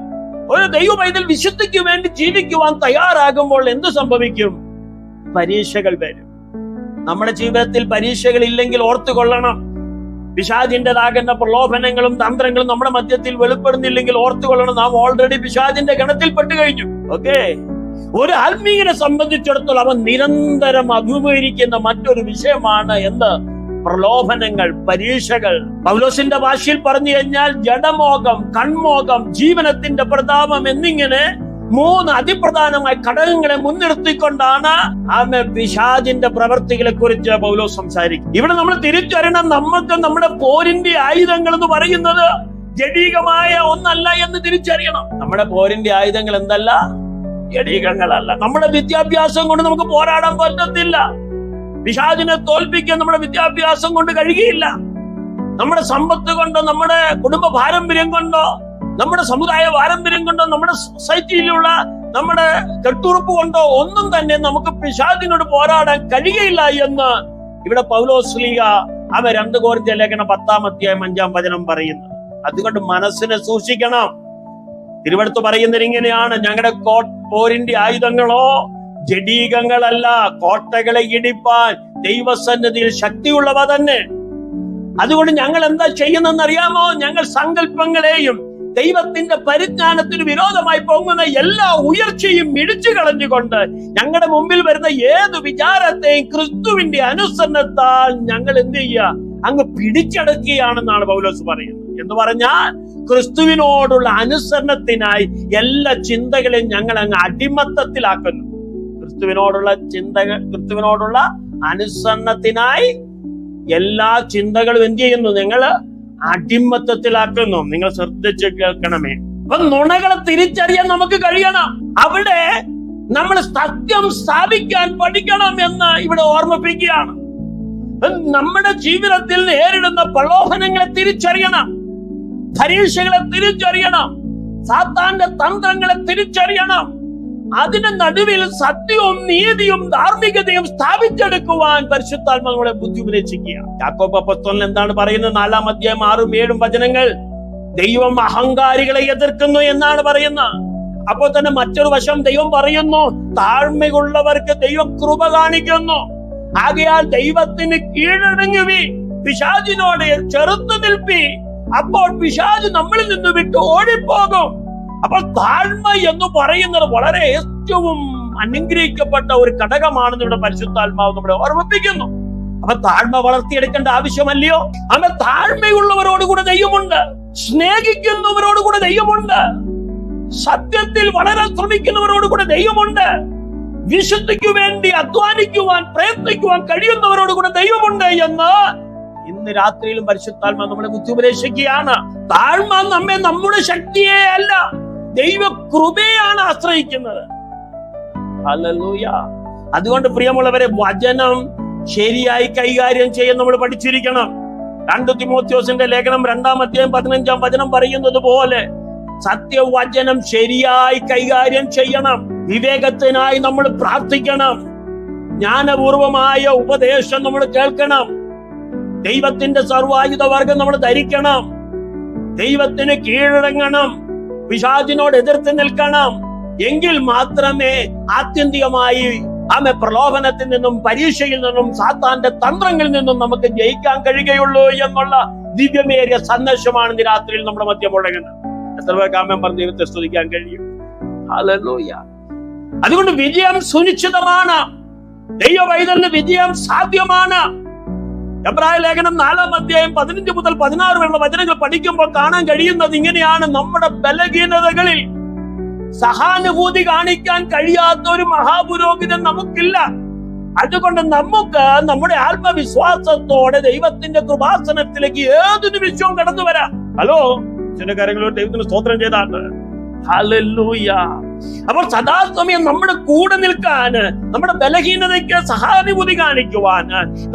ഒരു ദൈവ പൈതൽ വിശുദ്ധിക്ക് വേണ്ടി ജീവിക്കുവാൻ തയ്യാറാകുമ്പോൾ എന്ത് സംഭവിക്കും? പരീക്ഷകൾ വരും. നമ്മുടെ ജീവിതത്തിൽ പരീക്ഷകൾ ഇല്ലെങ്കിൽ ഓർത്തുകൊള്ളണം, പിശാചിന്റേതാകുന്ന പ്രലോഭനങ്ങളും തന്ത്രങ്ങളും നമ്മുടെ മധ്യത്തിൽ വെളിപ്പെടുന്നില്ലെങ്കിൽ ഓർത്തുകൊള്ളണം, നാം ഓൾറെഡി പിശാചിന്റെ ഗണത്തിൽപ്പെട്ട് കഴിഞ്ഞു. ഓക്കെ. ഒരു ആത്മീയനെ സംബന്ധിച്ചിടത്തോളം അവൻ നിരന്തരം അഭിമുഖീകരിക്കുന്ന മറ്റൊരു വിഷയമാണ് എന്ത്? പ്രലോഭനങ്ങൾ, പരീക്ഷകൾ. പൗലോസിന്റെ ഭാഷയിൽ പറഞ്ഞു കഴിഞ്ഞാൽ ജഡമോഹം, കൺമോഹം, ജീവനത്തിന്റെ പ്രതാപം എന്നിങ്ങനെ 3 അതിപ്രധാനമായ ഘടകങ്ങളെ മുൻനിർത്തിക്കൊണ്ടാണ് പിശാചിന്റെ പ്രവർത്തികളെ കുറിച്ച് പൗലോസ് സംസാരിക്കും. ഇവിടെ നമ്മൾ തിരിച്ചറിയണം, നമുക്ക് നമ്മുടെ പോരിന്റെ ആയുധങ്ങൾ എന്ന് പറയുന്നത് ജഡീകമായ ഒന്നല്ല എന്ന് തിരിച്ചറിയണം. നമ്മുടെ പോരിന്റെ ആയുധങ്ങൾ എന്തല്ല? ജഡീകങ്ങളല്ല. നമ്മുടെ വിദ്യാഭ്യാസം കൊണ്ട് നമുക്ക് പോരാടാൻ പറ്റത്തില്ല. പിശാചിനെ തോൽപ്പിക്കാൻ നമ്മുടെ വിദ്യാഭ്യാസം കൊണ്ട് കഴിയുകയില്ല. നമ്മുടെ സമ്പത്ത് കൊണ്ടോ, നമ്മുടെ കുടുംബ പാരമ്പര്യം കൊണ്ടോ, നമ്മുടെ സമുദായ പാരമ്പര്യം കൊണ്ടോ, നമ്മുടെ സൊസൈറ്റിയിലുള്ള നമ്മുടെ കെട്ടുറപ്പ് കൊണ്ടോ ഒന്നും തന്നെ നമുക്ക് പിശാചിനോട് പോരാടാൻ കഴിയുകയില്ല എന്ന് ഇവിടെ പൗലോസ് ശ്ലീഹ 2 കൊരിന്ത്യർ ലേഖനം 10-ാം അധ്യായം 5-ാം വചനം പറയുന്നത്. അതുകൊണ്ട് മനസ്സിനെ സൂക്ഷിക്കണം. തിരുവെടുത്ത് പറയുന്നത് ഇങ്ങനെയാണ്, ഞങ്ങളുടെ പോരിന്റെ ആയുധങ്ങളോ ജഡീകങ്ങളല്ല, കോട്ടകളെ ഇടിപ്പാൻ ദൈവസന്നിധിയിൽ ശക്തിയുള്ളവ തന്നെ. അതുകൊണ്ട് ഞങ്ങൾ എന്താ ചെയ്യുന്നതെന്ന് അറിയാമോ? ഞങ്ങൾ സങ്കല്പങ്ങളെയും ദൈവത്തിന്റെ പരിജ്ഞാനത്തിന് വിരോധമായി പോകുന്ന എല്ലാ ഉയർച്ചയും ഇടിച്ചു കളഞ്ഞുകൊണ്ട് ഞങ്ങളുടെ മുമ്പിൽ വരുന്ന ഏത് വിചാരത്തെയും ക്രിസ്തുവിന്റെ അനുസരണത്താൽ ഞങ്ങൾ എന്ത് ചെയ്യുക? അങ്ങ് പിടിച്ചടക്കുകയാണെന്നാണ് പൗലോസ് പറയുന്നത്. എന്ന് പറഞ്ഞാൽ ക്രിസ്തുവിനോടുള്ള അനുസരണത്തിനായി എല്ലാ ചിന്തകളെയും ഞങ്ങൾ അങ്ങ് അടിമത്തത്തിലാക്കുന്നു. ക്രിസ്തുവിനോടുള്ള അനുസരണത്തിനായി എല്ലാ ചിന്തകളും എന്ത് ചെയ്യുന്നു? നിങ്ങൾ അടിമത്തത്തിലാക്കുന്നു. നിങ്ങൾ ശ്രദ്ധിച്ച് കേൾക്കണമേ. അപ്പൊ നുണകളെ തിരിച്ചറിയാൻ നമുക്ക് കഴിയണം. അവിടെ നമ്മൾ സത്യം സ്ഥാപിക്കാൻ പഠിക്കണം എന്ന് ഇവിടെ ഓർമ്മിപ്പിക്കുകയാണ്. നമ്മുടെ ജീവിതത്തിൽ നേരിടുന്ന പ്രലോഭനങ്ങളെ തിരിച്ചറിയണം, പരീക്ഷകളെ തിരിച്ചറിയണം, സാത്താന്റെ തന്ത്രങ്ങളെ തിരിച്ചറിയണം. അതിന് നടുവിൽ സത്യവും നീതിയും ധാർമ്മികതയും സ്ഥാപിച്ചെടുക്കുവാൻ പരിശുദ്ധാത്മാവ് നമ്മളെ ബുദ്ധി ഉപദേശിക്കുക. യാക്കോബ് അപ്പോസ്തലൻ എന്താണ് പറയുന്നത്? 4-ാം അധ്യായം 6-7 വചനങ്ങൾ. ദൈവം അഹങ്കാരികളെ എതിർക്കുന്നു എന്നാണ് പറയുന്നത്. അപ്പോൾ തന്നെ മറ്റൊരു വശം ദൈവം പറയുന്നു, താഴ്മയുള്ളവർക്ക് ദൈവം കൃപ കാണിക്കുന്നു. ആകയാൽ ദൈവത്തിന് കീഴടങ്ങുവി, പിശാചിനോട് ചെറുത്തു നിൽപ്പി, അപ്പോൾ പിശാച് നമ്മളിൽ നിന്ന് വിട്ട് ഓടിപ്പോകും. അപ്പോൾ താഴ്മ എന്ന് പറയുന്നത് വളരെ ഏറ്റവും അനുഗ്രഹിക്കപ്പെട്ട ഒരു ഘടകമാണെന്ന് ഇവിടെ പരിശുദ്ധാത്മാവ് നമ്മളെ ഓർമ്മിപ്പിക്കുന്നു. അപ്പൊ താഴ്മ വളർത്തിയെടുക്കേണ്ട ആവശ്യമല്ലയോ? താഴ്മയുള്ളവരോടുകൂടെ ദൈവമുണ്ട്, സ്നേഹിക്കുന്നവരോടുകൂടെ ദൈവമുണ്ട്, സത്യത്തിൽ വളരാൻ ശ്രമിക്കുന്നവരോട് കൂടെ ദൈവമുണ്ട്. വിശുദ്ധിക്ക് വേണ്ടി അധ്വാനിക്കുവാൻ പ്രയത്നിക്കുവാൻ കഴിയുന്നവരോട് കൂടെ ദൈവമുണ്ട് എന്ന് ഇന്ന് രാത്രിയിലും പരിശുദ്ധാത്മാ നമ്മളെ ബുദ്ധി ഉപദേശിക്കുകയാണ്. താഴ്മ നമ്മെ നമ്മുടെ ശക്തിയെ അല്ല, ദൈവ കൃപയാണ് ആശ്രയിക്കുന്നത്. ഹല്ലേലൂയ. അതുകൊണ്ട് പ്രിയമുള്ളവരെ, വചനം ശരിയായി കൈകാര്യം ചെയ്യാൻ നമ്മൾ പഠിച്ചിരിക്കണം. 2 തിമോഥെയോസിന്റെ ലേഖനം 2-ാം അധ്യായം 15-ാം വചനം പറയുന്നത് പോലെ സത്യവചനം ശരിയായി കൈകാര്യം ചെയ്യണം. വിവേകത്തിനായി നമ്മൾ പ്രാർത്ഥിക്കണം. ജ്ഞാനപൂർവമായ ഉപദേശം നമ്മൾ കേൾക്കണം. ദൈവത്തിന്റെ സർവായുധ വർഗം നമ്മൾ ധരിക്കണം. ദൈവത്തിന് കീഴടങ്ങണം. പിശാചിനോട് എതിർത്ത് നിൽക്കണം. എങ്കിൽ മാത്രമേ ആത്യന്തികമായി പ്രലോഭനത്തിൽ നിന്നും പരീക്ഷയിൽ നിന്നും സാത്താന്റെ തന്ത്രങ്ങളിൽ നിന്നും നമുക്ക് ജയിക്കാൻ കഴിയുകയുള്ളൂ എന്നുള്ള ദിവ്യമേറിയ സന്ദേശമാണ് ഇന്ന് രാത്രിയിൽ നമ്മുടെ മധ്യം മുഴങ്ങുന്നത്. എത്ര പേർക്ക് ആമേൻ പറഞ്ഞ് ദൈവത്തെ സ്തുതിക്കാൻ കഴിയും? ഹല്ലേലൂയ. അതുകൊണ്ട് വിജയം സുനിശ്ചിതമാണ്. ദൈവ പൈതലിന് വിജയം സാധ്യമാണ്. എബ്രായ ലേഖനം 4-ാം അധ്യായം 15 മുതൽ 16 വരെയുള്ള വചനങ്ങൾ പഠിക്കുമ്പോൾ കാണാൻ കഴിയുന്നത് ഇങ്ങനെയാണ്. നമ്മുടെ ബലഹീനതകളിൽ സഹാനുഭൂതി കാണിക്കാൻ കഴിയാത്ത ഒരു മഹാപുരോഹിതൻ നമുക്കില്ല. അതുകൊണ്ട് നമുക്ക് നമ്മുടെ ആത്മവിശ്വാസത്തോടെ ദൈവത്തിന്റെ കൃപാസനത്തിലേക്ക് ഏത് നിമിഷവും കടന്നു വരാം. ഹലോ, ചില കാര്യങ്ങളോട് ദൈവത്തിന് സ്തോത്രം ചെയ്താണ്. ഹല്ലേലൂയ. അപ്പോൾ സദാസമയം നമ്മുടെ കൂടെ നിൽക്കാൻ, നമ്മുടെ ബലഹീനതയ്ക്ക് സഹാനുഭൂതി കാണിക്കുവാൻ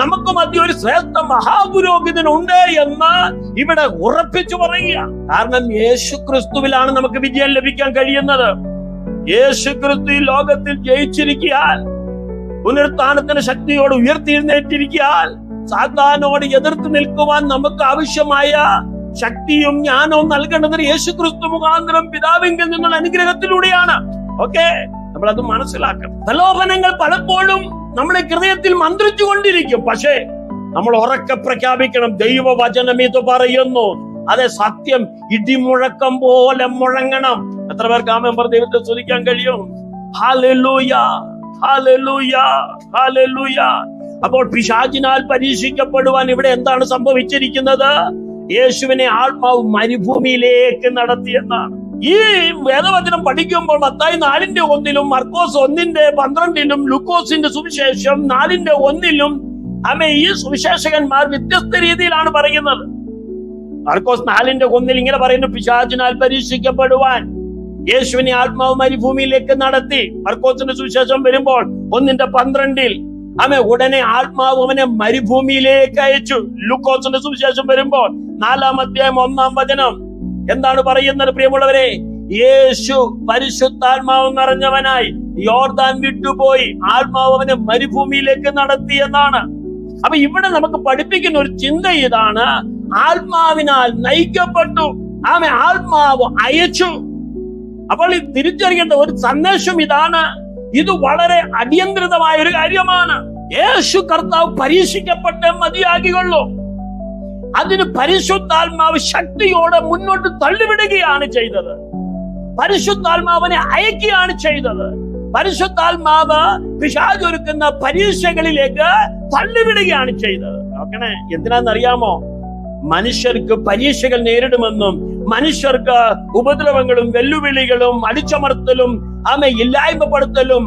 നമുക്ക് മധ്യ ഒരു ശ്രേഷ്ഠ മഹാപുരോഹിതനുണ്ട് എന്ന് ഇവിടെ ഉറപ്പിച്ചു പറയുക. കാരണം യേശു ക്രിസ്തുവിലാണ് നമുക്ക് വിജയം ലഭിക്കാൻ കഴിയുന്നത്. യേശു ക്രിസ്തു ലോകത്തിൽ ജയിച്ചിരിക്കാൻ, പുനരുത്ഥാനത്തിന്റെ ശക്തിയോട് ഉയർത്തിയിരുന്നേറ്റിരിക്കാൻ, സാത്താനോട് എതിർത്ത് നിൽക്കുവാൻ നമുക്ക് ആവശ്യമായ ശക്തിയും ജ്ഞാനവും നൽകേണ്ടത് യേശു ക്രിസ്തു മുഖാന്തരം പിതാവിങ്കിൽ നിന്നുള്ള അനുഗ്രഹത്തിലൂടെയാണ്. ഓക്കെ, നമ്മളത് മനസ്സിലാക്കണം. പ്രലോഭനങ്ങൾ പലപ്പോഴും നമ്മുടെ ഹൃദയത്തിൽ മന്ത്രിച്ചു കൊണ്ടിരിക്കും. പക്ഷേ നമ്മൾ ഉറക്കെ പ്രഖ്യാപിക്കണം, ദൈവവചനം ഇത് പറയുന്നു. അതെ, സത്യം ഇടിമുഴക്കം പോലെ മുഴങ്ങണം. എത്ര പേർക്ക് ആമേൻ പറഞ്ഞ് ദൈവത്തെ സ്തുതിക്കാൻ കഴിയും? Hallelujah, hallelujah, hallelujah. അപ്പോൾ പിശാചിനാൽ പരീക്ഷിക്കപ്പെടുവാൻ ഇവിടെ എന്താണ് സംഭവിച്ചിരിക്കുന്നത്? യേശുവിനെ ആത്മാവ് മരുഭൂമിയിലേക്ക് നടത്തിയെന്നാണ്. ഈ വേദവചനം പഠിക്കുമ്പോൾ മത്തായി 4:1 മർക്കോസ് 1:12 ലൂക്കോസിന്റെ സുവിശേഷം 4:1 ഈ സുവിശേഷകന്മാർ വ്യത്യസ്ത രീതിയിലാണ് പറയുന്നത്. മർക്കോസ് 4:1 ഇങ്ങനെ പറയുന്നു, പിശാചിനാൽ പരീക്ഷിക്കപ്പെടുവാൻ യേശുവിനെ ആത്മാവ് മരുഭൂമിയിലേക്ക് നടത്തി. മർക്കോസിന്റെ സുവിശേഷം വരുമ്പോൾ 1:12 ഉടനെ ആത്മാവ് അവനെ മരുഭൂമിയിലേക്ക് അയച്ചു. ലൂക്കോസിന്റെ സുവിശേഷം വരുമ്പോൾ 4-ാം അധ്യായം 1-ാം വചനം എന്താണ് പറയുന്നത്? പ്രിയമുള്ളവരെ, യേശു പരിശുദ്ധാത്മാവ് നിറഞ്ഞവനായി യോർദാൻ വിട്ടുപോയി ആത്മാവ് അവനെ മരുഭൂമിയിലേക്ക് നടത്തി എന്നാണ്. അപ്പൊ ഇവിടെ നമുക്ക് പഠിപ്പിക്കുന്ന ഒരു ചിന്ത ഇതാണ്, ആത്മാവിനാൽ നയിക്കപ്പെട്ടു, ആത്മാവ് അയച്ചു. അപ്പോൾ ഈ തിരിച്ചറിയേണ്ട ഒരു സന്ദേശം ഇതാണ്. ഇത് വളരെ അടിയന്തരമായ ഒരു കാര്യമാണ്. യേശു കർത്താവ് പരീക്ഷിക്കപ്പെട്ടേ മതിയാകിയുള്ളൂ. അതിന് പരിശുദ്ധാത്മാവ് ശക്തിയോടെ മുന്നോട്ട് തള്ളിവിടുകയാണ് ചെയ്തത്. പരിശുദ്ധാത്മാവിനെ അയക്കുകയാണ് ചെയ്തത്. പരിശുദ്ധാത്മാവ് പിശാചൊരുക്കുന്ന പരീക്ഷകളിലേക്ക് തള്ളിവിടുകയാണ് ചെയ്തത്. നോക്കണേ, എന്തിനാന്നറിയാമോ? മനുഷ്യർക്ക് പരീക്ഷകൾ നേരിടുമെന്നും മനുഷ്യർക്ക് ഉപദ്രവങ്ങളും വെല്ലുവിളികളും അടിച്ചമർത്തലും ഇല്ലായ്മപ്പെടുത്തലും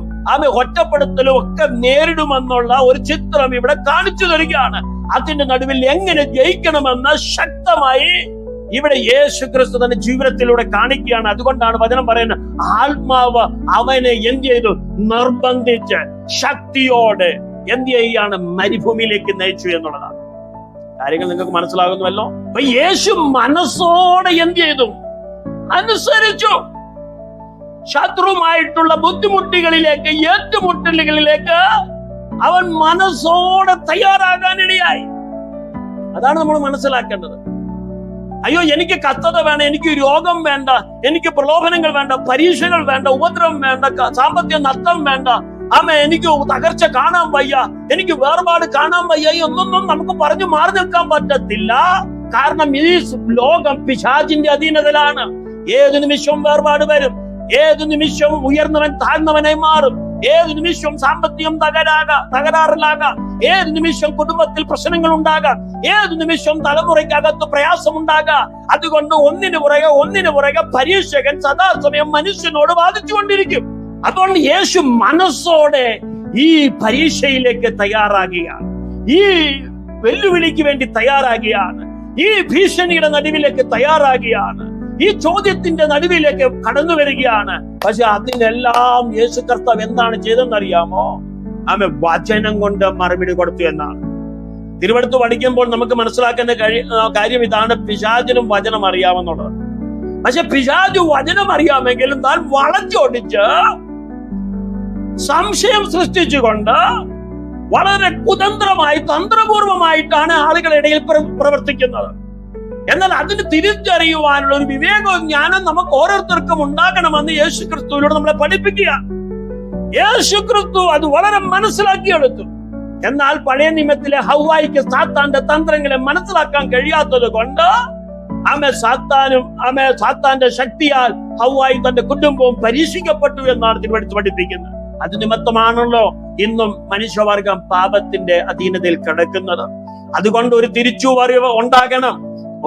ഒറ്റപ്പെടുത്തലും ഒക്കെ നേരിടുമെന്നുള്ള ഒരു ചിത്രം ഇവിടെ കാണിച്ചു തരികയാണ്. അതിന്റെ നടുവിൽ എങ്ങനെ ജയിക്കണമെന്ന് ശക്തമായി ഇവിടെ യേശു ക്രിസ്തു തന്റെ ജീവിതത്തിലൂടെ കാണിക്കുകയാണ്. അതുകൊണ്ടാണ് വചനം പറയുന്നത്, ആത്മാവ് അവനെ എന്ത് ചെയ്തു? നിർബന്ധിച്ച് ശക്തിയോടെ എന്ത് ചെയ്യുകയാണ്? മരുഭൂമിയിലേക്ക് നയിച്ചു എന്നുള്ളതാണ്. കാര്യങ്ങൾ നിങ്ങൾക്ക് മനസ്സിലാകുന്നുവല്ലോ. അപ്പൊ യേശു മനസ്സോടെ എന്ത് ചെയ്തു? അനുസരിച്ചു. ശത്രുവുമായിട്ടുള്ള ബുദ്ധിമുട്ടുകളിലേക്ക്, ഏറ്റുമുട്ടലുകളിലേക്ക് അവൻ മനസ്സോടെ തയ്യാറാകാനിടയായി. അതാണ് നമ്മൾ മനസ്സിലാക്കേണ്ടത്. അയ്യോ, എനിക്ക് കഷ്ടത വേണ്ട, എനിക്ക് രോഗം വേണ്ട, എനിക്ക് പ്രലോഭനങ്ങൾ വേണ്ട, പരീക്ഷകൾ വേണ്ട, ഉപദ്രവം വേണ്ട, സാമ്പത്തിക നഷ്ടം വേണ്ട, എനിക്ക് തകർച്ച കാണാൻ വയ്യ, എനിക്ക് വേർപാട് കാണാൻ വയ്യ എന്നൊന്നും നമുക്ക് പറഞ്ഞു മാറി നിൽക്കാൻ പറ്റത്തില്ല. കാരണം ഈ ലോകം പിശാചിന്റെ അധീനതയിലാണ്. ഏതു നിമിഷവും വേർപാട് വരും. ഏതു നിമിഷവും ഉയർന്നവൻ താഴ്ന്നവനായി മാറും. ഏത് നിമിഷവും സാമ്പത്തികം തകരാറിലാകാം, ഏത് നിമിഷം കുടുംബത്തിൽ പ്രശ്നങ്ങൾ ഉണ്ടാകാം, ഏത് നിമിഷം തലമുറയ്ക്കകത്ത് പ്രയാസമുണ്ടാകാം. അതുകൊണ്ട് ഒന്നിനു പുറകെ പരീക്ഷകൻ സദാസമയം മനുഷ്യനോട് വാദിച്ചുകൊണ്ടിരിക്കും. അതുകൊണ്ട് യേശു മനസ്സോടെ ഈ പരീക്ഷയിലേക്ക് തയ്യാറാകുകയാണ്, ഈ വെല്ലുവിളിക്ക് വേണ്ടി തയ്യാറാകുകയാണ്, ഈ ഭീഷണിയുടെ നടുവിലേക്ക് തയ്യാറാകുകയാണ്, ഈ ചോദ്യത്തിന്റെ നടുവിലേക്ക് കടന്നു വരികയാണ്. പക്ഷെ അതിനെല്ലാം യേശു കർത്താവ് എന്താണ് ചെയ്തെന്നറിയാമോ? ആമേൻ, വചനം കൊണ്ട് മറുപടി കൊടുത്തു എന്നാണ്. തിരുവെടുത്ത് പഠിക്കുമ്പോൾ നമുക്ക് മനസ്സിലാക്കേണ്ട കാര്യം ഇതാണ്: പിശാചിനും വചനം അറിയാമെന്നുള്ളത്. പക്ഷെ പിശാചു വചനം അറിയാമെങ്കിലും താൻ വളച്ചൊടിച്ച് സംശയം സൃഷ്ടിച്ചുകൊണ്ട് വളരെ കുതന്ത്രമായി തന്ത്രപൂർവമായിട്ടാണ് ആളുകളുടെ ഇടയിൽ പ്രവർത്തിക്കുന്നത്. എന്നാൽ അതിന് തിരിച്ചറിയുവാനുള്ള ഒരു വിവേകവും ജ്ഞാനം നമുക്ക് ഓരോരുത്തർക്കും ഉണ്ടാകണമെന്ന് യേശു ക്രിസ്തുവിലൂടെ നമ്മളെ പഠിപ്പിക്കുക. യേശു ക്രിസ്തു അത് വളരെ മനസ്സിലാക്കിയെടുത്തു. എന്നാൽ പഴയ നിയമത്തിലെ ഹവ്വായിക്ക് സാത്താന്റെ തന്ത്രങ്ങളെ മനസ്സിലാക്കാൻ കഴിയാത്തത് കൊണ്ട് സാത്താന്റെ ശക്തിയാൽ ഹവ്വായി തന്റെ കുടുംബവും പരീക്ഷിക്കപ്പെട്ടു എന്നാണ് തിരുവെടുത്ത് പഠിപ്പിക്കുന്നത്. അത് നിമിത്തമാണല്ലോ ഇന്നും മനുഷ്യവർഗം പാപത്തിന്റെ അധീനതയിൽ കിടക്കുന്നത്. അതുകൊണ്ട് ഒരു തിരിച്ചുവരവ് ഉണ്ടാകണം,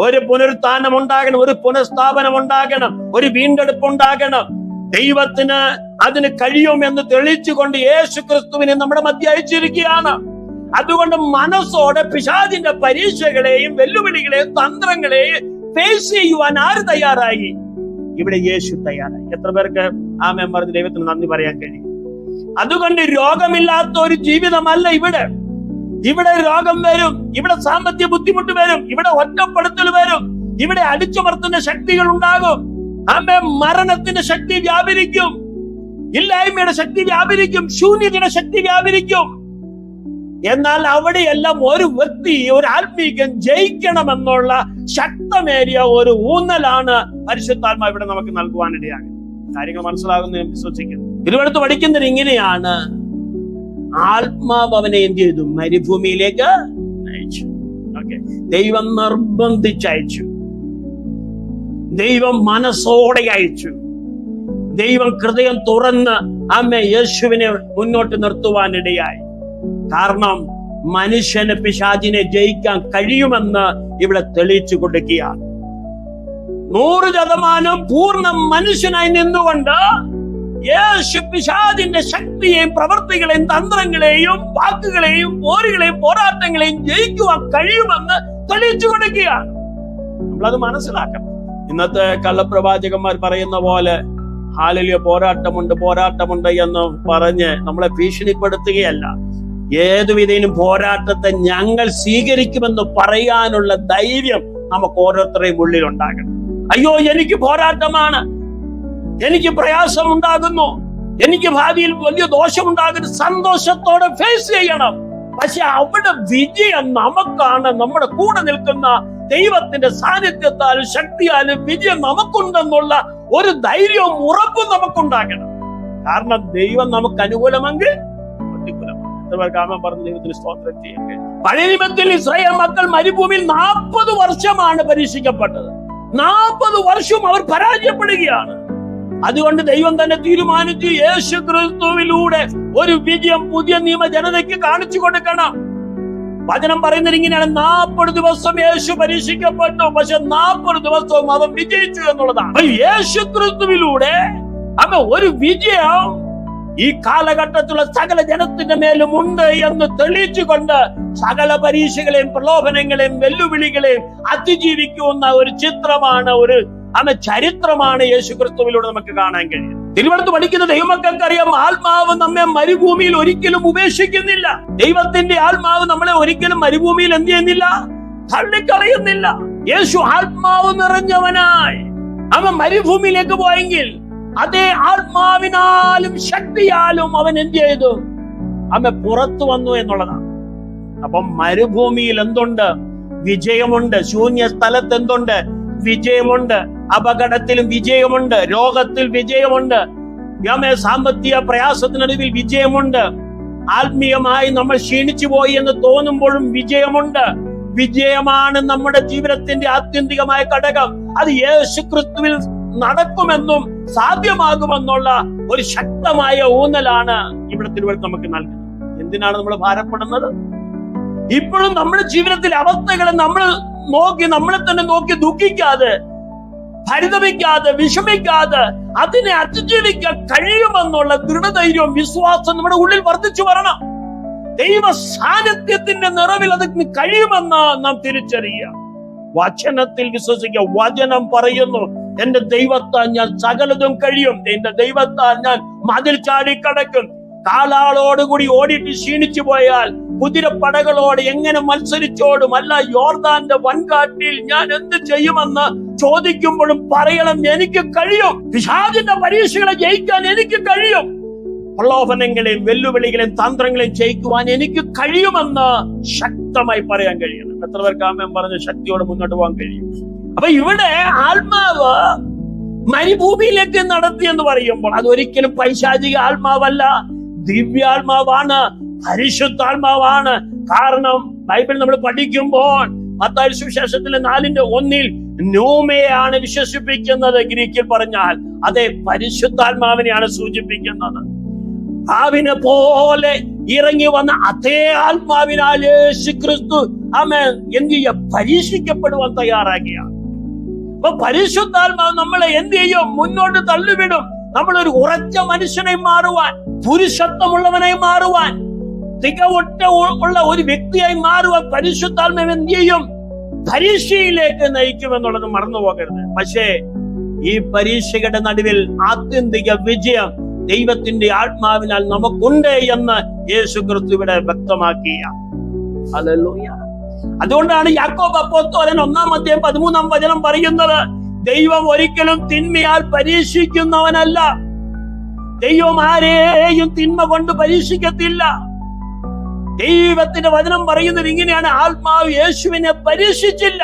ഒരു പുനരുത്ഥാനം ഉണ്ടാകണം, ഒരു പുനഃസ്ഥാപനം ഉണ്ടാകണം, ഒരു വീണ്ടെടുപ്പ് ഉണ്ടാകണം. ദൈവത്തിന് അതിന് കഴിയുമെന്ന് തെളിയിച്ചുകൊണ്ട് യേശു ക്രിസ്തുവിനെ നമ്മുടെ മധ്യ അയച്ചിരിക്കുകയാണ്. അതുകൊണ്ട് മനസ്സോടെ പിശാചിന്റെ പരീക്ഷകളെയും വെല്ലുവിളികളെയും തന്ത്രങ്ങളെയും ഫേസ് ചെയ്യുവാൻ ആര് തയ്യാറായി? ഇവിടെ യേശു തയ്യാറായി. എത്ര പേർക്ക് ആമേൻ പറഞ്ഞ് ദൈവത്തിന് നന്ദി പറയാൻ കഴിയും? അതുകൊണ്ട് രോഗമില്ലാത്ത ഒരു ജീവിതമല്ല ഇവിടെ. ഇവിടെ രോഗം വരും, ഇവിടെ സാമ്പത്തിക ബുദ്ധിമുട്ട് വരും, ഇവിടെ ഒറ്റപ്പെടുത്തൽ വരും, ഇവിടെ അടിച്ചമർത്തുന്ന ശക്തികൾ ഉണ്ടാകും. മരണത്തിന്റെ ശക്തി വ്യാപരിക്കും, ഇല്ലായ്മയുടെ ശക്തി വ്യാപരിക്കും, ശൂന്യതയുടെ ശക്തി വ്യാപരിക്കും. എന്നാൽ അവിടെയെല്ലാം ഒരു വ്യക്തി, ഒരു ആത്മീകൻ ജയിക്കണമെന്നുള്ള ശക്തമേറിയ ഒരു ഊന്നലാണ് പരിശുദ്ധാത്മാവ് ഇവിടെ നമുക്ക് നൽകുവാനിടയാകും. കാര്യങ്ങൾ മനസ്സിലാകുന്ന ഞാൻ വിശ്വസിക്കുന്നു. തിരുവെടുത്ത് പഠിക്കുന്നത് ഇങ്ങനെയാണ്: ആത്മാവ് അവനെ എന്ത് ചെയ്തു? മരുഭൂമിയിലേക്ക് അയച്ചു. ദൈവം നിർബന്ധിച്ചയച്ചു, ദൈവം മനസ്സോടെ അയച്ചു, ദൈവം ഹൃദയം തുറന്ന് യേശുവിനെ മുന്നോട്ട് നിർത്തുവാനിടയായി. കാരണം മനുഷ്യന് പിശാചിനെ ജയിക്കാൻ കഴിയുമെന്ന് ഇവിടെ തെളിയിച്ചു കൊടുക്കുകയാണ്. 100% പൂർണ്ണ മനുഷ്യനായി നിന്നുകൊണ്ട് യേശു പിശാചിന്റെ ശക്തിയെയും പ്രവൃത്തികളെയും തന്ത്രങ്ങളെയും വാക്കുകളെയും പോരുകളെയും പോരാട്ടങ്ങളെയും ജയിക്കുവാൻ കഴിയുമെന്ന് തെളിയിച്ചു കൊടുക്കുകയാണ്. നമ്മളത് മനസ്സിലാക്കണം. ഇന്നത്തെ കള്ളപ്രവാചകന്മാർ പറയുന്ന പോലെ ഹാലലിയ പോരാട്ടമുണ്ട് എന്ന് പറഞ്ഞ് നമ്മളെ ഭീഷണിപ്പെടുത്തുകയല്ല. ഏതുവിധേനും പോരാട്ടത്തെ ഞങ്ങൾ സ്വീകരിക്കുമെന്ന് പറയാനുള്ള ധൈര്യം നമുക്ക് ഓരോരുത്തരുടെയും ഉള്ളിൽ ഉണ്ടാകണം. അയ്യോ, എനിക്ക് പോരാട്ടമാണ്, എനിക്ക് പ്രയാസം ഉണ്ടാകുന്നു, എനിക്ക് ഭാവിയിൽ വലിയ ദോഷമുണ്ടാകുന്നു, സന്തോഷത്തോടെ ഫേസ് ചെയ്യണം. പക്ഷെ അവിടെ വിജയം നമുക്കാണ്. നമ്മുടെ കൂടെ നിൽക്കുന്ന ദൈവത്തിന്റെ സാന്നിധ്യത്താലും ശക്തിയാലും വിജയം നമുക്കുണ്ടെന്നുള്ള ഒരു ധൈര്യവും ഉറപ്പും നമുക്കുണ്ടാകണം. കാരണം ദൈവം നമുക്ക് അനുകൂലമെങ്കിൽ പ്രതികൂലമാണ്. പറഞ്ഞു ദൈവത്തിന് സ്തോത്രം ചെയ്യാൻ കഴിയും. പഴയ നിയമത്തിൽ ഇസ്രായേൽ മക്കൾ മരുഭൂമിയിൽ 40 വർഷമാണ് പരീക്ഷിക്കപ്പെട്ടത്. 40 വർഷം അവർ പരാജയപ്പെടുകയാണ്. അതുകൊണ്ട് ദൈവം തന്നെ തീരുമാനിച്ചു, യേശു ക്രിസ്തുവിലൂടെ ഒരു വിജയം പുതിയ നിയമ ജനതയ്ക്ക് കാണിച്ചു കൊടുക്കണം. വചനം പറയുന്നത് ഇങ്ങനെയാണ്: 40 ദിവസം യേശു പരീക്ഷിക്കപ്പെട്ടു, പക്ഷെ 40 ദിവസവും അവൻ വിജയിച്ചു എന്നുള്ളതാണ്. യേശു ക്രിസ്തുവിലൂടെ ഒരു വിജയം ഈ കാലഘട്ടത്തിലുള്ള സകല ജനത്തിന്റെ മേലും ഉണ്ട് എന്ന് തെളിയിച്ചുകൊണ്ട് സകല പരീക്ഷകളെയും പ്രലോഭനങ്ങളെയും വെല്ലുവിളികളെയും അതിജീവിക്കുന്ന ഒരു ചിത്രമാണ്, ഒരു ചരിത്രമാണ് യേശു ക്രിസ്തുവിലൂടെ നമുക്ക് കാണാൻ കഴിയും. തിരുവെടുത്ത് പഠിക്കുന്ന ദൈവമക്കൾക്കറിയാം, ആത്മാവ് നമ്മെ മരുഭൂമിയിൽ ഒരിക്കലും ഉപേക്ഷിക്കുന്നില്ല. ദൈവത്തിന്റെ ആത്മാവ് നമ്മളെ ഒരിക്കലും മരുഭൂമിയിൽ എന്ത് ചെയ്യുന്നില്ല? തള്ളിക്കളയുന്നില്ല. യേശു ആത്മാവ് നിറഞ്ഞവനായി അവൻ മരുഭൂമിയിലേക്ക് പോയെങ്കിൽ അതേ ആത്മാവിനാലും ശക്തിയാലും അവൻ എന്ത് ചെയ്തു? അവൻ പുറത്തു വന്നു എന്നുള്ളതാണ്. അപ്പം മരുഭൂമിയിൽ എന്തുണ്ട്? വിജയമുണ്ട്. ശൂന്യ സ്ഥലത്ത് എന്തുണ്ട്? വിജയമുണ്ട്. അപകടത്തിലും വിജയമുണ്ട്, രോഗത്തിൽ വിജയമുണ്ട്, സാമ്പത്തിക പ്രയാസത്തിനടുവിൽ വിജയമുണ്ട്, ആത്മീയമായി നമ്മൾ ക്ഷീണിച്ചു പോയി എന്ന് തോന്നുമ്പോഴും വിജയമുണ്ട്. വിജയമാണ് നമ്മുടെ ജീവിതത്തിന്റെ ആത്യന്തികമായ ഘടകം. അത് യേശു ക്രിസ്തുവിൽ നടക്കുമെന്നും സാധ്യമാകുമെന്നുള്ള ഒരു ശക്തമായ ഊന്നലാണ് ഇവിടെ തിരുവഴുത്ത് നമുക്ക് നൽകുന്നത്. എന്തിനാണ് നമ്മൾ ഭാരപ്പെടുന്നത്? ഇപ്പോഴും നമ്മുടെ ജീവിതത്തിലെ അവസ്ഥകളെ നമ്മൾ നമ്മളെ തന്നെ നോക്കി ദുഃഖിക്കാതെ, പരിതപിക്കാതെ, വിഷമിക്കാതെ അതിനെ അതിജീവിക്കാൻ കഴിയുമെന്നുള്ള ദൃഢധൈര്യവും വിശ്വാസം നമ്മുടെ ഉള്ളിൽ വർദ്ധിച്ചു വരണം. ദൈവ സാന്നിധ്യത്തിന്റെ നിറവിൽ അത് കഴിയുമെന്ന് നാം തിരിച്ചറിയുക. വചനത്തിൽ വിശ്വസിക്കുക. വചനം പറയുന്നു, എന്റെ ദൈവത്താൽ ഞാൻ സകലതും കഴിയും, എന്റെ ദൈവത്താൽ ഞാൻ മതിൽ ചാടിക്കടക്കും. കാലാളോടുകൂടി ഓടിയിട്ട് ക്ഷീണിച്ചു പോയാൽ കുതിരപ്പടകളോട് എങ്ങനെ മത്സരിച്ചോടും? അല്ല, യോർദാന്റെ വൻകാട്ടിൽ ഞാൻ എന്ത് ചെയ്യുമെന്ന് ചോദിക്കുമ്പോഴും പറയണം, എനിക്ക് കഴിയും. പിശാചിന്റെ പരീക്ഷകളെ ജയിക്കാൻ എനിക്ക് കഴിയും. പ്രലോഭനങ്ങളെയും വെല്ലുവിളികളെയും തന്ത്രങ്ങളെയും ജയിക്കുവാൻ എനിക്ക് കഴിയുമെന്ന് ശക്തമായി പറയാൻ കഴിയണം. എത്ര പേർക്ക് ആമേൻ പറഞ്ഞ് ശക്തിയോടെ മുന്നോട്ട് പോകാൻ കഴിയും? അപ്പൊ ഇവിടെ ആത്മാവ് മരുഭൂമിയിലേക്ക് നടത്തി എന്ന് പറയുമ്പോൾ അതൊരിക്കലും പൈശാചിക ആത്മാവല്ല, ദിവ്യാത്മാവാണ്, പരിശുദ്ധാത്മാവാണ്. കാരണം ബൈബിൾ നമ്മൾ പഠിക്കുമ്പോൾ മത്തായി സുവിശേഷത്തിലെ 4:1 ന്യൂമയാണ് വിശേഷിപ്പിക്കുന്നത്. ഗ്രീക്കിൽ പറഞ്ഞാൽ അതേ പരിശുദ്ധാത്മാവിനെയാണ് സൂചിപ്പിക്കുന്നത്. ആവിനെ പോലെ ഇറങ്ങി വന്ന അതേ ആത്മാവിനാൽ യേശുക്രിസ്തു ആമേൻ എന്ത് ചെയ്യുക? പരീക്ഷിക്കപ്പെടുവാൻ തയ്യാറാക്കിയാണ്. അപ്പൊ പരിശുദ്ധാത്മാവ് നമ്മളെ എന്ത് ചെയ്യും? മുന്നോട്ട് തള്ളിവിടും. നമ്മളൊരു ഉറച്ച മനുഷ്യനായി മാറുവാൻ, പുരുഷത്വമുള്ളവനായി മാറുവാൻ, തികവൊട്ട ഉള്ള ഒരു വ്യക്തിയായി മാറുവാൻ പരിശുദ്ധാത്മാവ് എന്ത് ചെയ്യും? പരീക്ഷയിലേക്ക് നയിക്കുമെന്നുള്ളത് മറന്നു പോകരുത്. പക്ഷേ ഈ പരീക്ഷയുടെ നടുവിൽ ആത്യന്തിക വിജയം ദൈവത്തിന്റെ ആത്മാവിനാൽ നമുക്കുണ്ട് എന്ന് യേശുക്രിസ്തു ഇവിടെ വ്യക്തമാക്കിയ. ഹല്ലേലൂയ. അതുകൊണ്ടാണ് യാക്കോബ് അപ്പോസ്തലൻ 1:13 പറയുന്നത്, ദൈവം ഒരിക്കലും തിന്മയാൽ പരീക്ഷിക്കുന്നവനല്ല. ദൈവം ആരെയും തിന്മ കൊണ്ട് പരീക്ഷിക്കത്തില്ല. ദൈവത്തിന്റെ വചനം പറയുന്നത് ഇങ്ങനെയാണ്, ആത്മാവ് യേശുവിനെ പരീക്ഷിച്ചില്ല,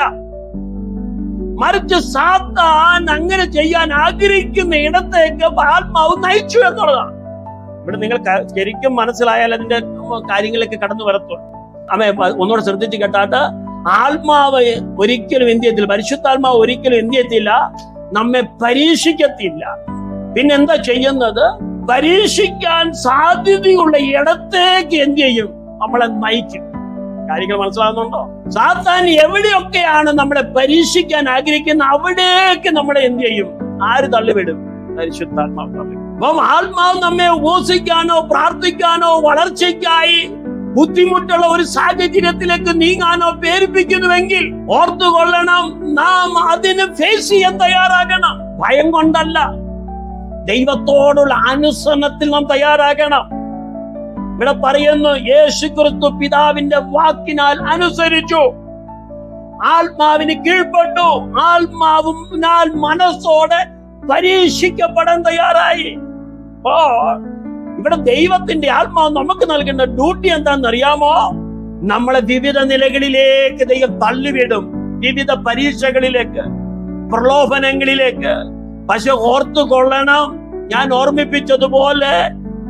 മറിച്ച് സാത്താൻ അങ്ങനെ ചെയ്യാൻ ആഗ്രഹിക്കുന്ന ഇടത്തേക്ക് ആത്മാവ് നയിച്ചു എന്നുള്ളതാണ്. ഇവിടെ നിങ്ങൾ ശരിക്കും മനസ്സിലായാൽ അതിന്റെ കാര്യങ്ങളിലേക്ക് കടന്നു വരത്തുള്ളൂ. അമ്മേ ഒന്നുകൂടെ ശ്രദ്ധിച്ച് കേട്ടാട്ട്, ആത്മാവ് ഒരിക്കലും എന്ത് ചെയ്യത്തില്ല, പരിശുദ്ധാത്മാവ് ഒരിക്കലും എന്ത് ചെയ്യത്തില്ല, നമ്മെ പരീക്ഷിക്കത്തില്ല. പിന്നെന്താ ചെയ്യുന്നത്? പരീക്ഷിക്കാൻ സാധ്യതയുള്ള ഇടത്തേക്ക് എന്ത് ചെയ്യും? നമ്മളെ നയിക്കും. കാര്യങ്ങൾ മനസ്സിലാകുന്നുണ്ടോ? സാത്താൻ എവിടെയൊക്കെയാണ് നമ്മളെ പരീക്ഷിക്കാൻ ആഗ്രഹിക്കുന്ന അവിടേക്ക് നമ്മളെ എന്ത് ചെയ്യും? ആര് തള്ളിവിടും? പരിശുദ്ധാത്മാവ് തള്ളിവിടും. അപ്പം ആത്മാവ് നമ്മെ ഉപവസിക്കാനോ പ്രാർത്ഥിക്കാനോ വളർച്ചയ്ക്കായി ബുദ്ധിമുട്ടുള്ള ഒരു സാഹചര്യത്തിലേക്ക് നീങ്ങാനോ പ്രേരിപ്പിക്കുന്നുവെങ്കിൽ ഓർത്തുകൊള്ളണം, നാം അതിന് ഫേസ് ചെയ്യാൻ തയ്യാറാകണം. ഭയം കൊണ്ടല്ല, ദൈവത്തോടുള്ള അനുസരണത്തിൽ നാം തയ്യാറാകണം. ഇവിടെ പറയുന്നു, യേശുക്രിസ്തു പിതാവിന്റെ വാക്കിനാൽ അനുസരിച്ചു, ആത്മാവിന് കീഴ്പ്പെട്ടു, ആത്മാവിനാൽ മനസ്സോടെ പരീക്ഷിക്കപ്പെടാൻ തയ്യാറായി. ഇവിടെ ദൈവത്തിന്റെ ആത്മാവ് നമുക്ക് നൽകേണ്ട ഡ്യൂട്ടി എന്താണെന്ന് അറിയാമോ? നമ്മളെ വിവിധ നിലകളിലേക്ക് ദൈവം തള്ളിവിടും, വിവിധ പരീക്ഷകളിലേക്ക്, പ്രലോഭനങ്ങളിലേക്ക്. പക്ഷെ ഓർത്തുകൊള്ളണം, ഞാൻ ഓർമ്മിപ്പിച്ചതുപോലെ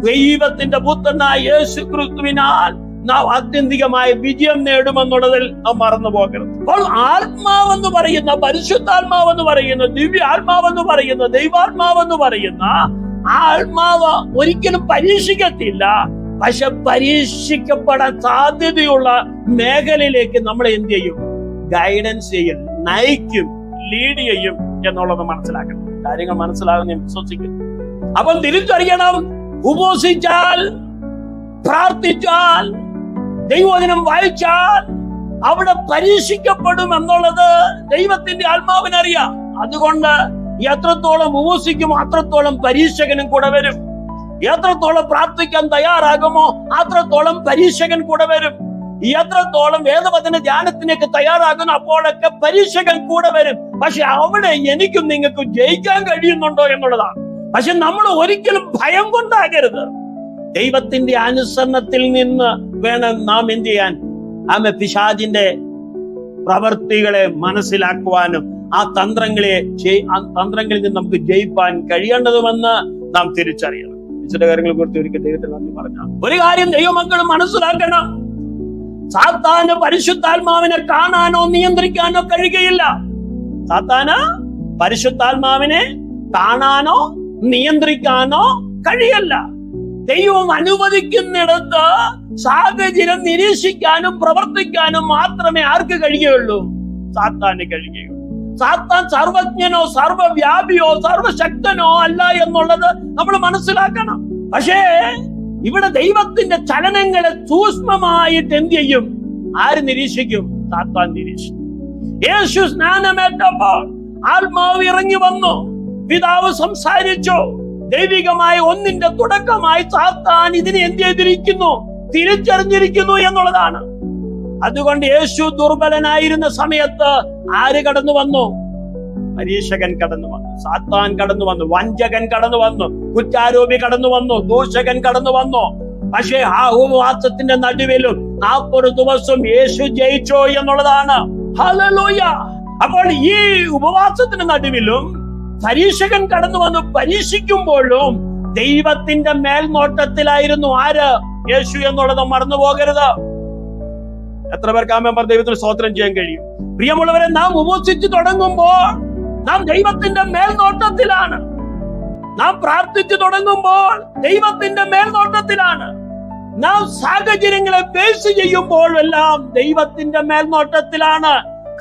ദൈവത്തിന്റെ പുത്രനായ യേശുക്രിസ്തുവിനാൽ നാം ആത്യന്തികമായ വിജയം നേടുമെന്നുള്ളതിൽ നാം മറന്നു പോകരുത്. അപ്പോൾ ആത്മാവെന്ന് പറയുന്ന, പരിശുദ്ധാത്മാവെന്ന് പറയുന്ന, ദിവ്യാത്മാവെന്ന് പറയുന്ന, ദൈവാത്മാവെന്ന് പറയുന്ന ആത്മാവ് ഒരിക്കലും പരീക്ഷിക്കത്തില്ല. പക്ഷെ പരീക്ഷിക്കപ്പെടാൻ സാധ്യതയുള്ള മേഖലയിലേക്ക് നമ്മളെ എന്ത് ചെയ്യും? ഗൈഡൻസ് ചെയ്യും, നയിക്കും, ലീഡ് ചെയ്യും എന്നുള്ളത് മനസ്സിലാക്കണം. കാര്യങ്ങൾ മനസ്സിലാകുന്ന ഞാൻ വിശ്വസിക്കുന്നു. അപ്പം തിരിച്ചറിയണം, ഉപവസിച്ചാൽ, പ്രാർത്ഥിച്ചാൽ, ദൈവവചനം വായിച്ചാൽ അവിടെ പരീക്ഷിക്കപ്പെടും എന്നുള്ളത് ദൈവത്തിന്റെ ആത്മാവിനറിയാം. അതുകൊണ്ട് എത്രത്തോളം ഉപവസിക്കുമോ അത്രത്തോളം പരീക്ഷകനും കൂടെ വരും. എത്രത്തോളം പ്രാർത്ഥിക്കാൻ തയ്യാറാകുമോ അത്രത്തോളം പരീക്ഷകൻ കൂടെ വരും. എത്രത്തോളം വേദവചന ധ്യാനത്തിനൊക്കെ തയ്യാറാകുന്നു അപ്പോഴൊക്കെ പരീക്ഷകൻ കൂടെ വരും. പക്ഷെ അവിടെ എനിക്കും നിങ്ങൾക്കും ജയിക്കാൻ കഴിയുന്നുണ്ടോ എന്നുള്ളതാണ്. പക്ഷെ നമ്മൾ ഒരിക്കലും ഭയം കൊണ്ടാകരുത്. ദൈവത്തിന്റെ അനുസരണത്തിൽ നിന്ന് വേണം നാം എന്ത് ചെയ്യാൻ? പിശാചിന്റെ പ്രവൃത്തികളെ മനസ്സിലാക്കുവാനും ആ തന്ത്രങ്ങളിൽ നിന്ന് നമുക്ക് ജയിപ്പാൻ കഴിയേണ്ടതുമെന്ന് നാം തിരിച്ചറിയണം. ചില കാര്യങ്ങളെ കുറിച്ച് ഒരിക്കൽ ദൈവത്തിൽ നന്ദി പറഞ്ഞാൽ ഒരു കാര്യം ദൈവമക്കൾ മനസ്സിലാക്കണം, സാത്താന് പരിശുദ്ധാത്മാവിനെ കാണാനോ നിയന്ത്രിക്കാനോ കഴിയുകയില്ല. സാത്താന് പരിശുദ്ധാത്മാവിനെ കാണാനോ നിയന്ത്രിക്കാനോ കഴിയല്ല. ദൈവം അനുവദിക്കുന്നിടത്ത് സാഹചര്യം നിരീക്ഷിക്കാനും പ്രവർത്തിക്കാനും മാത്രമേ ആർക്ക് കഴിയുള്ളൂ? സാത്താന് കഴിയുകയുള്ളൂ. സാത്താൻ സർവജ്ഞനോ സർവവ്യാപിയോ സർവശക്തനോ അല്ല എന്നുള്ളത് നമ്മൾ മനസ്സിലാക്കണം. പക്ഷേ ഇവിടെ ദൈവത്തിന്റെ ചലനങ്ങളെ സൂക്ഷ്മമായിട്ട് എന്ത് ചെയ്യും? ആര് നിരീക്ഷിക്കും? സാത്താൻ നിരീക്ഷിക്കും. യേശു സ്നാനമേറ്റപ്പോൾ ആത്മാവ് ഇറങ്ങി വന്നു, പിതാവ് സംസാരിച്ചു. ദൈവികമായ ഒന്നിന്റെ തുടക്കമായി സാത്താൻ ഇതിനെ എന്ത് ചെയ്തിരിക്കുന്നു? തിരിച്ചറിഞ്ഞിരിക്കുന്നു എന്നുള്ളതാണ്. അതുകൊണ്ട് യേശു ദുർബലനായിരുന്ന സമയത്ത് ആര് കടന്നു വന്നു? പരീക്ഷകൻ കടന്നു വന്നു, സാത്താൻ കടന്നു വന്നു, വഞ്ചകൻ കടന്നു വന്നു, കുറ്റാരോപി കടന്നു വന്നു, ദൂഷകൻ കടന്നു വന്നു. പക്ഷേ ആ ഉപവാസത്തിന്റെ നടുവിലും 40 ദിവസം യേശു ജയിച്ചോ എന്നുള്ളതാണ്. ഹല്ലേലൂയ. അപ്പോൾ ഈ ഉപവാസത്തിന്റെ നടുവിലും പരീക്ഷകൻ കടന്നു വന്നു. പരീക്ഷിക്കുമ്പോഴും ദൈവത്തിന്റെ മേൽനോട്ടത്തിലായിരുന്നു ആര്? യേശു എന്നുള്ളത് മറന്നു പോകരുത്. എത്ര പേർക്ക് ആമേൻ ദൈവത്തിന് സ്തോത്രം ചെയ്യാൻ കഴിയും? പ്രിയമുള്ളവരെ, നാം ഉപവസിച്ചു തുടങ്ങുമ്പോൾ നാം ദൈവത്തിന്റെ മേൽനോട്ടത്തിലാണ്. നാം പ്രാർത്ഥിച്ചു തുടങ്ങുമ്പോൾ ദൈവത്തിന്റെ മേൽനോട്ടത്തിലാണ്. നാം സാഹചര്യങ്ങളെ ഫേസ് ചെയ്യുമ്പോഴെല്ലാം ദൈവത്തിന്റെ മേൽനോട്ടത്തിലാണ്.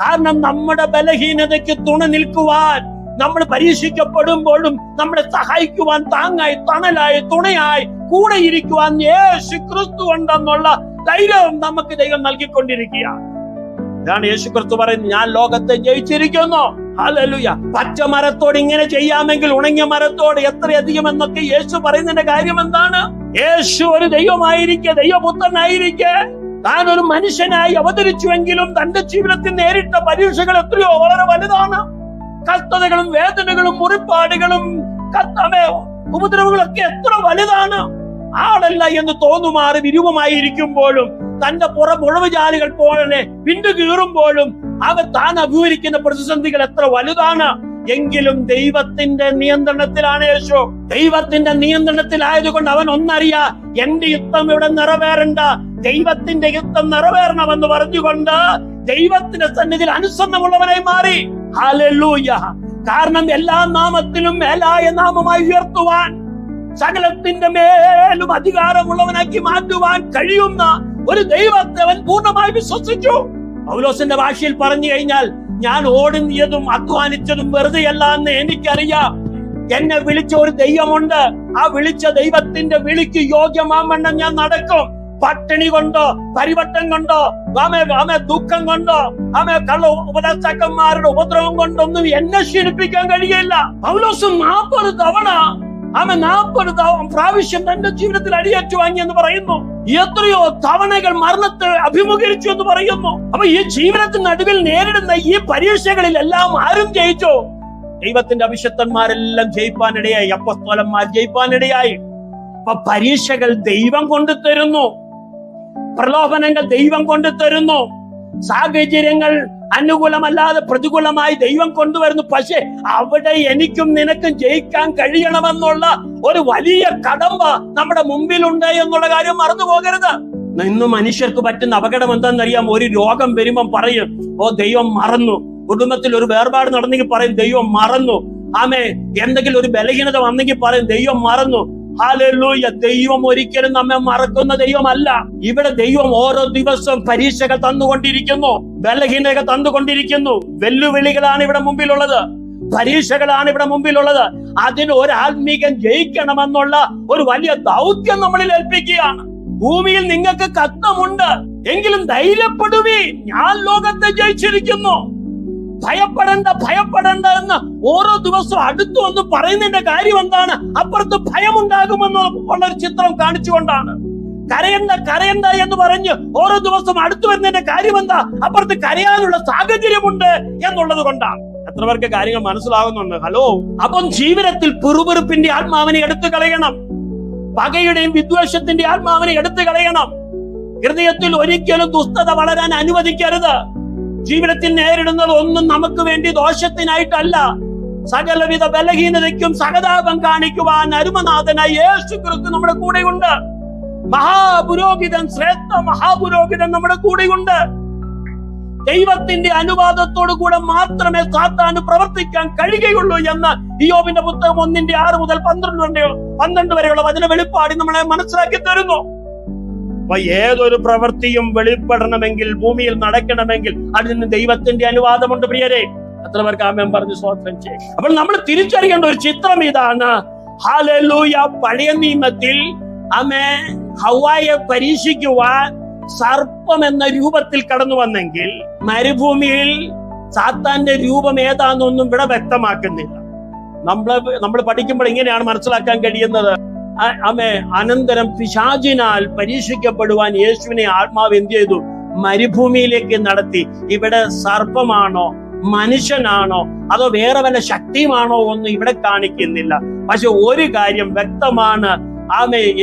കാരണം നമ്മുടെ ബലഹീനതയ്ക്ക് തുണ നിൽക്കുവാൻ, നമ്മൾ പരീക്ഷിക്കപ്പെടുമ്പോഴും നമ്മളെ സഹായിക്കുവാൻ, താങ്ങായി, തണലായി, തുണയായി, കൂടെ ഇരിക്കുവാൻ യേശു ക്രിസ്തു ഉണ്ടെന്നുള്ള ധൈര്യം നമുക്ക് ദൈവം നൽകിക്കൊണ്ടിരിക്കുകയാണ്. ഇതാണ് യേശു ക്രിസ്തു പറയുന്നത്, ഞാൻ ലോകത്തെ ജയിച്ചിരിക്കുന്നു. ഹല്ലേലൂയ. പച്ച മരത്തോട് ഇങ്ങനെ ചെയ്യാമെങ്കിൽ ഉണങ്ങിയ മരത്തോട് എത്രയധികം എന്നൊക്കെ യേശു പറയുന്നതിന്റെ കാര്യം എന്താണ്? യേശു ഒരു ദൈവമായിരിക്കെ, ദൈവപുത്രനായിരിക്കെ, താൻ ഒരു മനുഷ്യനായി അവതരിച്ചുവെങ്കിലും തന്റെ ജീവിതത്തിൽ നേരിട്ട പരീക്ഷകൾ എത്രയോ വളരെ വലുതാണ്. കഷ്ടതകളും വേദനകളും മുറിപ്പാടുകളും ഉപദ്രവങ്ങളൊക്കെ എത്ര വലുതാണ്. ആളല്ല എന്ന് തോന്നുമാറി വിരൂപമായിരിക്കുമ്പോഴും തന്റെ മുഴവുചാലുകൾ പോലെ വിണ്ടു കീറുമ്പോഴും താൻ അഭിമുഖീകരിക്കുന്ന പ്രതിസന്ധികൾ എത്ര വലുതാണ്. എങ്കിലും ദൈവത്തിന്റെ നിയന്ത്രണത്തിലാണ് യേശു. ദൈവത്തിന്റെ നിയന്ത്രണത്തിലായതുകൊണ്ട് അവൻ ഒന്നറിയാ, എന്റെ യുദ്ധം ഇവിടെ നിറവേറണ്ട, ദൈവത്തിന്റെ യുദ്ധം നിറവേറണമെന്ന് പറഞ്ഞുകൊണ്ട് ദൈവത്തിന്റെ സന്നിധിയിൽ അനുസരണമുള്ളവനായി മാറി. ഹല്ലേലൂയ. കാരണം എല്ലാ നാമത്തിലും മേലായ നാമമായി ഉയർത്തുവാൻ, സകലത്തിന്റെ മേലും അധികാരമുള്ളവനാക്കി മാറ്റുവാൻ കഴിയുന്ന ഒരു ദൈവത്തെ അവൻ പൂർണ്ണമായി വിശ്വസിച്ചു. പൗലോസിന്റെ ഭാഷയിൽ പറഞ്ഞു കഴിഞ്ഞാൽ, ഞാൻ ഓടുന്നതും അധ്വാനിച്ചതും വെറുതെയല്ല എന്ന് എനിക്കറിയാം. എന്നെ വിളിച്ച ഒരു ദൈവമുണ്ട്. ആ വിളിച്ച ദൈവത്തിന്റെ വിളിക്ക് യോഗ്യമാവണ്ണം ഞാൻ നടക്കും. പട്ടിണി കൊണ്ടോ, പരിവട്ടം കൊണ്ടോ, ദുഃഖം കൊണ്ടോ, കള്ള ഉപദേഷ്ടാക്കന്മാരുടെ ഉപദ്രവം കൊണ്ടൊന്നും എന്നെ ക്ഷീണിപ്പിക്കാൻ കഴിയില്ല. പൗലോസ് 40 തവണ 40 പ്രാവശ്യം തന്റെ ജീവിതത്തിൽ അടിയേറ്റു വാങ്ങി എന്ന് പറയുന്നു. എത്രയോ തവണകൾ മരണത്തെ അഭിമുഖീകരിച്ചു എന്ന് പറയുന്നു. അപ്പൊ ഈ ജീവിതത്തിന് നടുവിൽ നേരിടുന്ന ഈ പരീക്ഷകളിലെല്ലാം ആരും ജയിച്ചോ? ദൈവത്തിന്റെ അഭിഷിക്തന്മാരെല്ലാം ജയിപ്പാനിടയായി, അപ്പോസ്തലന്മാർ ജയിപ്പാനിടയായി. അപ്പൊ പരീക്ഷകൾ ദൈവം കൊണ്ടു തരുന്നു, പ്രലോഭനങ്ങൾ ദൈവം കൊണ്ടു തരുന്നു, സാഹചര്യങ്ങൾ അനുകൂലമല്ലാതെ പ്രതികൂലമായി ദൈവം കൊണ്ടുവരുന്നു. പക്ഷെ അവിടെ എനിക്കും നിനക്കും ജയിക്കാൻ കഴിയണമെന്നുള്ള ഒരു വലിയ കടമ്പ നമ്മുടെ മുമ്പിലുണ്ട് എന്നുള്ള കാര്യം മറന്നു പോകരുത്. ഇന്ന് മനുഷ്യർക്ക് പറ്റുന്ന അപകടം എന്താണെന്നറിയാം? ഒരു രോഗം വരുമ്പം പറയും, ഓ ദൈവം മറന്നു. കുടുംബത്തിൽ ഒരു വേർപാട് നടന്നെങ്കിൽ പറയും ദൈവം മറന്നു. എന്തെങ്കിലും ഒരു ബലഹീനത വന്നെങ്കിൽ പറയും ദൈവം മറന്നു. ഹല്ലേലൂയ. ദൈവം ഒരിക്കലും നമ്മെ മറക്കുന്ന ദൈവമല്ല. ഇവിടെ ദൈവം ഓരോ ദിവസവും പരീക്ഷകൾ തന്നുകൊണ്ടിരിക്കുന്നു, ബലഹീനതകൾ തന്നുകൊണ്ടിരിക്കുന്നു. വെല്ലുവിളികളാണ് ഇവിടെ മുമ്പിലുള്ളത്, പരീക്ഷകളാണ് ഇവിടെ മുമ്പിലുള്ളത്. അതിന് ഒരു ആത്മീകൻ ജയിക്കണമെന്നുള്ള ഒരു വലിയ ദൗത്യം നമ്മളിൽ ഏൽപ്പിക്കുകയാണ്. ഭൂമിയിൽ നിങ്ങൾക്ക് കഷ്ടമുണ്ട്, എങ്കിലും ധൈര്യപ്പെടുവീൻ, ഞാൻ ലോകത്തെ ജയിച്ചിരിക്കുന്നു. ഭയപ്പെടണ്ട എന്ന് ഓരോ ദിവസവും അടുത്തു വന്ന് പറയുന്നതിന്റെ കാര്യം എന്താണ്? അപ്പുറത്ത് ഭയമുണ്ടാകുമെന്ന് ഉള്ളൊരു ചിത്രം കാണിച്ചുകൊണ്ടാണ്. കരയണ്ട എന്ന് പറഞ്ഞ് ഓരോ ദിവസം അടുത്തു വരുന്നതിന്റെ കാര്യം എന്താ? അപ്പുറത്ത് കരയാനുള്ള സാഹചര്യമുണ്ട് എന്നുള്ളത് കൊണ്ടാണ്. എത്ര പേർക്ക് കാര്യങ്ങൾ മനസ്സിലാകുന്നുണ്ട്? ഹലോ. അപ്പം ജീവിതത്തിൽ പിറുപിറുപ്പിന്റെ ആത്മാവിനെ എടുത്തു കളയണം, പകയുടെയും വിദ്വേഷത്തിന്റെ ആത്മാവിനെ എടുത്തു കളയണം. ഹൃദയത്തിൽ ഒരിക്കലും ദുഷ്ടത വളരാൻ അനുവദിക്കരുത്. ജീവിതത്തിൽ നേരിടുന്നത് ഒന്നും നമുക്ക് വേണ്ടി ദോഷത്തിനായിട്ടല്ല. സകലവിധ ബലഹീനതയ്ക്കും സഹതാപം കാണിക്കുവാൻ അരുമനാഥനായ യേശു ക്രിസ്തു നമ്മുടെ കൂടെയുണ്ട്. മഹാപുരോഹിതൻ, ശ്രേഷ്ഠ മഹാപുരോഹിതൻ നമ്മുടെ കൂടെയുണ്ട്. ദൈവത്തിന്റെ അനുവാദത്തോടു കൂടെ മാത്രമേ സാത്താന് പ്രവർത്തിക്കാൻ കഴിയുകയുള്ളൂ എന്ന് ഇയ്യോബിന്റെ പുസ്തകം 1:6 മുതൽ 12 വരെയുള്ള വചന വെളിപ്പാടി നമ്മളെ മനസ്സിലാക്കി തരുന്നു. അപ്പൊ ഏതൊരു പ്രവൃത്തിയും വെളിപ്പെടണമെങ്കിൽ, ഭൂമിയിൽ നടക്കണമെങ്കിൽ അതിന് ദൈവത്തിന്റെ അനുവാദമുണ്ട് പ്രിയരെ. എത്ര പേർക്ക് ആമേൻ പറഞ്ഞ് സ്തോത്രം ചെയ്യും. അപ്പോൾ നമ്മൾ തിരിച്ചറിയേണ്ട ഒരു ചിത്രം ഇതാണ്. ഹല്ലേലൂയ. പഴയ നിയമത്തിൽ ഹവ്വായെ പരീക്ഷിക്കുവാൻ സർപ്പം എന്ന രൂപത്തിൽ കടന്നു വന്നെങ്കിൽ മരുഭൂമിയിൽ സാത്താന്റെ രൂപം ഏതാണെന്നൊന്നും ഇവിടെ വ്യക്തമാക്കുന്നില്ല. നമ്മൾ പഠിക്കുമ്പോൾ ഇങ്ങനെയാണ് മനസ്സിലാക്കാൻ കഴിയുന്നത്. അനന്തരം പിശാചിനാൽ പരീക്ഷിക്കപ്പെടുവാൻ യേശുവിനെ ആത്മാവ് എന്ത് ചെയ്തു? മരുഭൂമിയിലേക്ക് നടത്തി. ഇവിടെ സർപ്പമാണോ, മനുഷ്യനാണോ, അതോ വേറെ വല്ല ശക്തിയുമാണോ ഒന്നും ഇവിടെ കാണിക്കുന്നില്ല. പക്ഷെ ഒരു കാര്യം വ്യക്തമാണ്.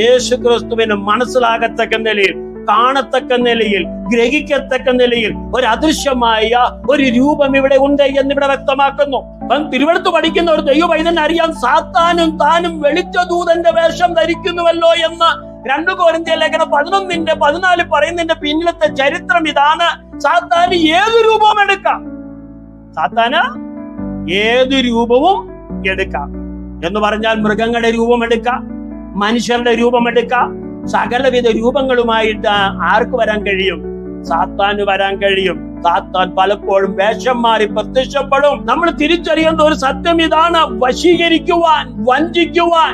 യേശു ക്രിസ്തുവിന് മനസ്സിലാകത്തക്ക നിലയിൽ, കാണത്തക്ക നിലയിൽ, ഗ്രഹിക്കത്തക്ക നിലയിൽ ഒരു അദൃശ്യമായ ഒരു രൂപം ഇവിടെ ഉണ്ട് എന്നിവിടെ വ്യക്തമാക്കുന്നു. തിരുവെടുത്ത് പഠിക്കുന്ന ഒരു ദൈവപൈതന് അറിയാം, സാത്താനും താനും വെളിച്ച ദൂതന്റെ വേഷം ധരിക്കുന്നുവല്ലോ എന്ന് 2 കൊരിന്ത്യർ ലേഖനം 11:14 പറയുന്നതിന്റെ പിന്നിലത്തെ ചരിത്രം ഇതാണ്. സാത്താന് ഏത് രൂപവും എടുക്കാം. സാത്താന് ഏത് രൂപവും എടുക്കാം എന്ന് പറഞ്ഞാൽ മൃഗങ്ങളുടെ രൂപം എടുക്കാം, മനുഷ്യരുടെ രൂപം എടുക്കാം. സകലവിധ രൂപങ്ങളുമായിട്ട് ആർക്ക് വരാൻ കഴിയും? സാത്താന് വരാൻ കഴിയും. സാത്താൻ പലപ്പോഴും വേഷം മാറി പ്രത്യക്ഷപ്പെടും. നമ്മൾ തിരിച്ചറിയേണ്ട ഒരു സത്യം ഇതാണ്. വശീകരിക്കുവാൻ, വഞ്ചിക്കുവാൻ,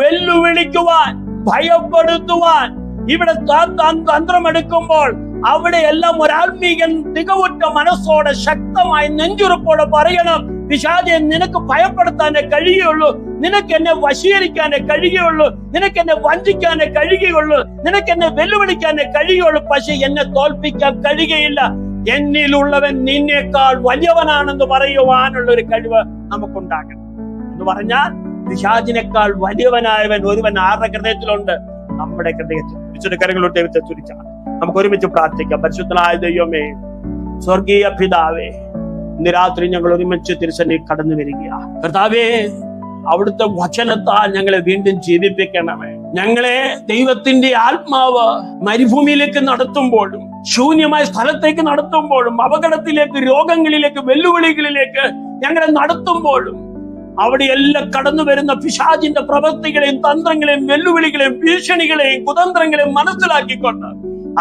വെല്ലുവിളിക്കുവാൻ, ഭയപ്പെടുത്തുവാൻ ഇവിടെ സാത്താൻ തന്ത്രമെടുക്കുമ്പോൾ അവിടെയെല്ലാം ഒരാത്മീകൻ തികവുറ്റ മനസ്സോടെ ശക്തമായി നെഞ്ചുറപ്പോടെ പറയണം, പിശാചേ, നിനക്ക് ഭയപ്പെടുത്താനേ കഴിയുള്ളൂ, നിനക്ക് എന്നെ വശീകരിക്കാനേ കഴിയുള്ളൂ, നിനക്ക് എന്നെ വഞ്ചിക്കാനേ കഴിയുള്ളൂ, നിനക്ക് എന്നെ വെല്ലുവിളിക്കാനേ കഴിയുള്ളൂ. പക്ഷെ എന്നെ തോൽപ്പിക്കാൻ കഴിയുകയില്ല. എന്നിലുള്ളവൻ നിന്നേക്കാൾ വലിയവനാണെന്ന് പറയുവാനുള്ള ഒരു കഴിവ് നമുക്കുണ്ടാകണം. എന്ന് പറഞ്ഞാൽ പിശാചിനേക്കാൾ വലിയവനായവൻ ഒരുവൻ ആരുടെ ഹൃദയത്തിലുണ്ട്? നമ്മുടെ ഹൃദയത്തിൽ. കരങ്ങളോട്ട് ദൈവത്തെ തുരിച്ചാണ് നമുക്ക് ഒരുമിച്ച് പ്രാർത്ഥിക്കാം. പരിശുദ്ധനായ ദൈവമേ, സ്വർഗീയ പിതാവേ, ഇന്ന് രാത്രി ഞങ്ങൾ ഒരുമിച്ച് തിരുസന്നിധിയിൽ കടന്നു വരികയാണ്. കർത്താവേ, അവിടുത്തെ വചനത്താൽ ഞങ്ങളെ വീണ്ടും ജീവിപ്പിക്കണമേ. ഞങ്ങളെ ദൈവത്തിന്റെ ആത്മാവ് മരുഭൂമിയിലേക്ക് നടത്തുമ്പോഴും, ശൂന്യമായ സ്ഥലത്തേക്ക് നടത്തുമ്പോഴും, അപകടത്തിലേക്ക്, രോഗങ്ങളിലേക്ക്, വെല്ലുവിളികളിലേക്ക് ഞങ്ങളെ നടത്തുമ്പോഴും അവിടെയെല്ലാം കടന്നു വരുന്ന പിശാചിന്റെ പ്രവൃത്തികളെയും തന്ത്രങ്ങളെയും വെല്ലുവിളികളെയും ഭീഷണികളെയും കുതന്ത്രങ്ങളെയും മനസ്സിലാക്കിക്കൊണ്ട്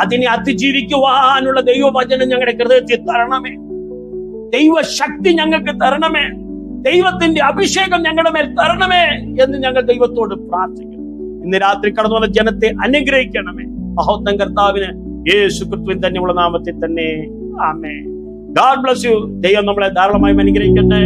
അതിനെ അതിജീവിക്കുവാനുള്ള ദൈവവചനം ഞങ്ങളുടെ ഹൃദയത്തിൽ തരണമേ. ദൈവശക്തി ഞങ്ങൾക്ക് തരണമേ. ദൈവത്തിന്റെ അഭിഷേകം ഞങ്ങളുടെ മേൽ തരണമേ എന്ന് ഞങ്ങൾ ദൈവത്തോട് പ്രാർത്ഥിക്കുന്നു. ഇന്ന് രാത്രി കടന്നു വന്ന ജനത്തെ അനുഗ്രഹിക്കണമേ. മഹോന്നത കർത്താവിന് യേശു ക്രിസ്തുവിൻ തന്നെയുള്ള നാമത്തിൽ തന്നെ ആമേൻ. God bless you. ദൈവം നമ്മളെ ധാരാളമായി അനുഗ്രഹിക്കട്ടെ.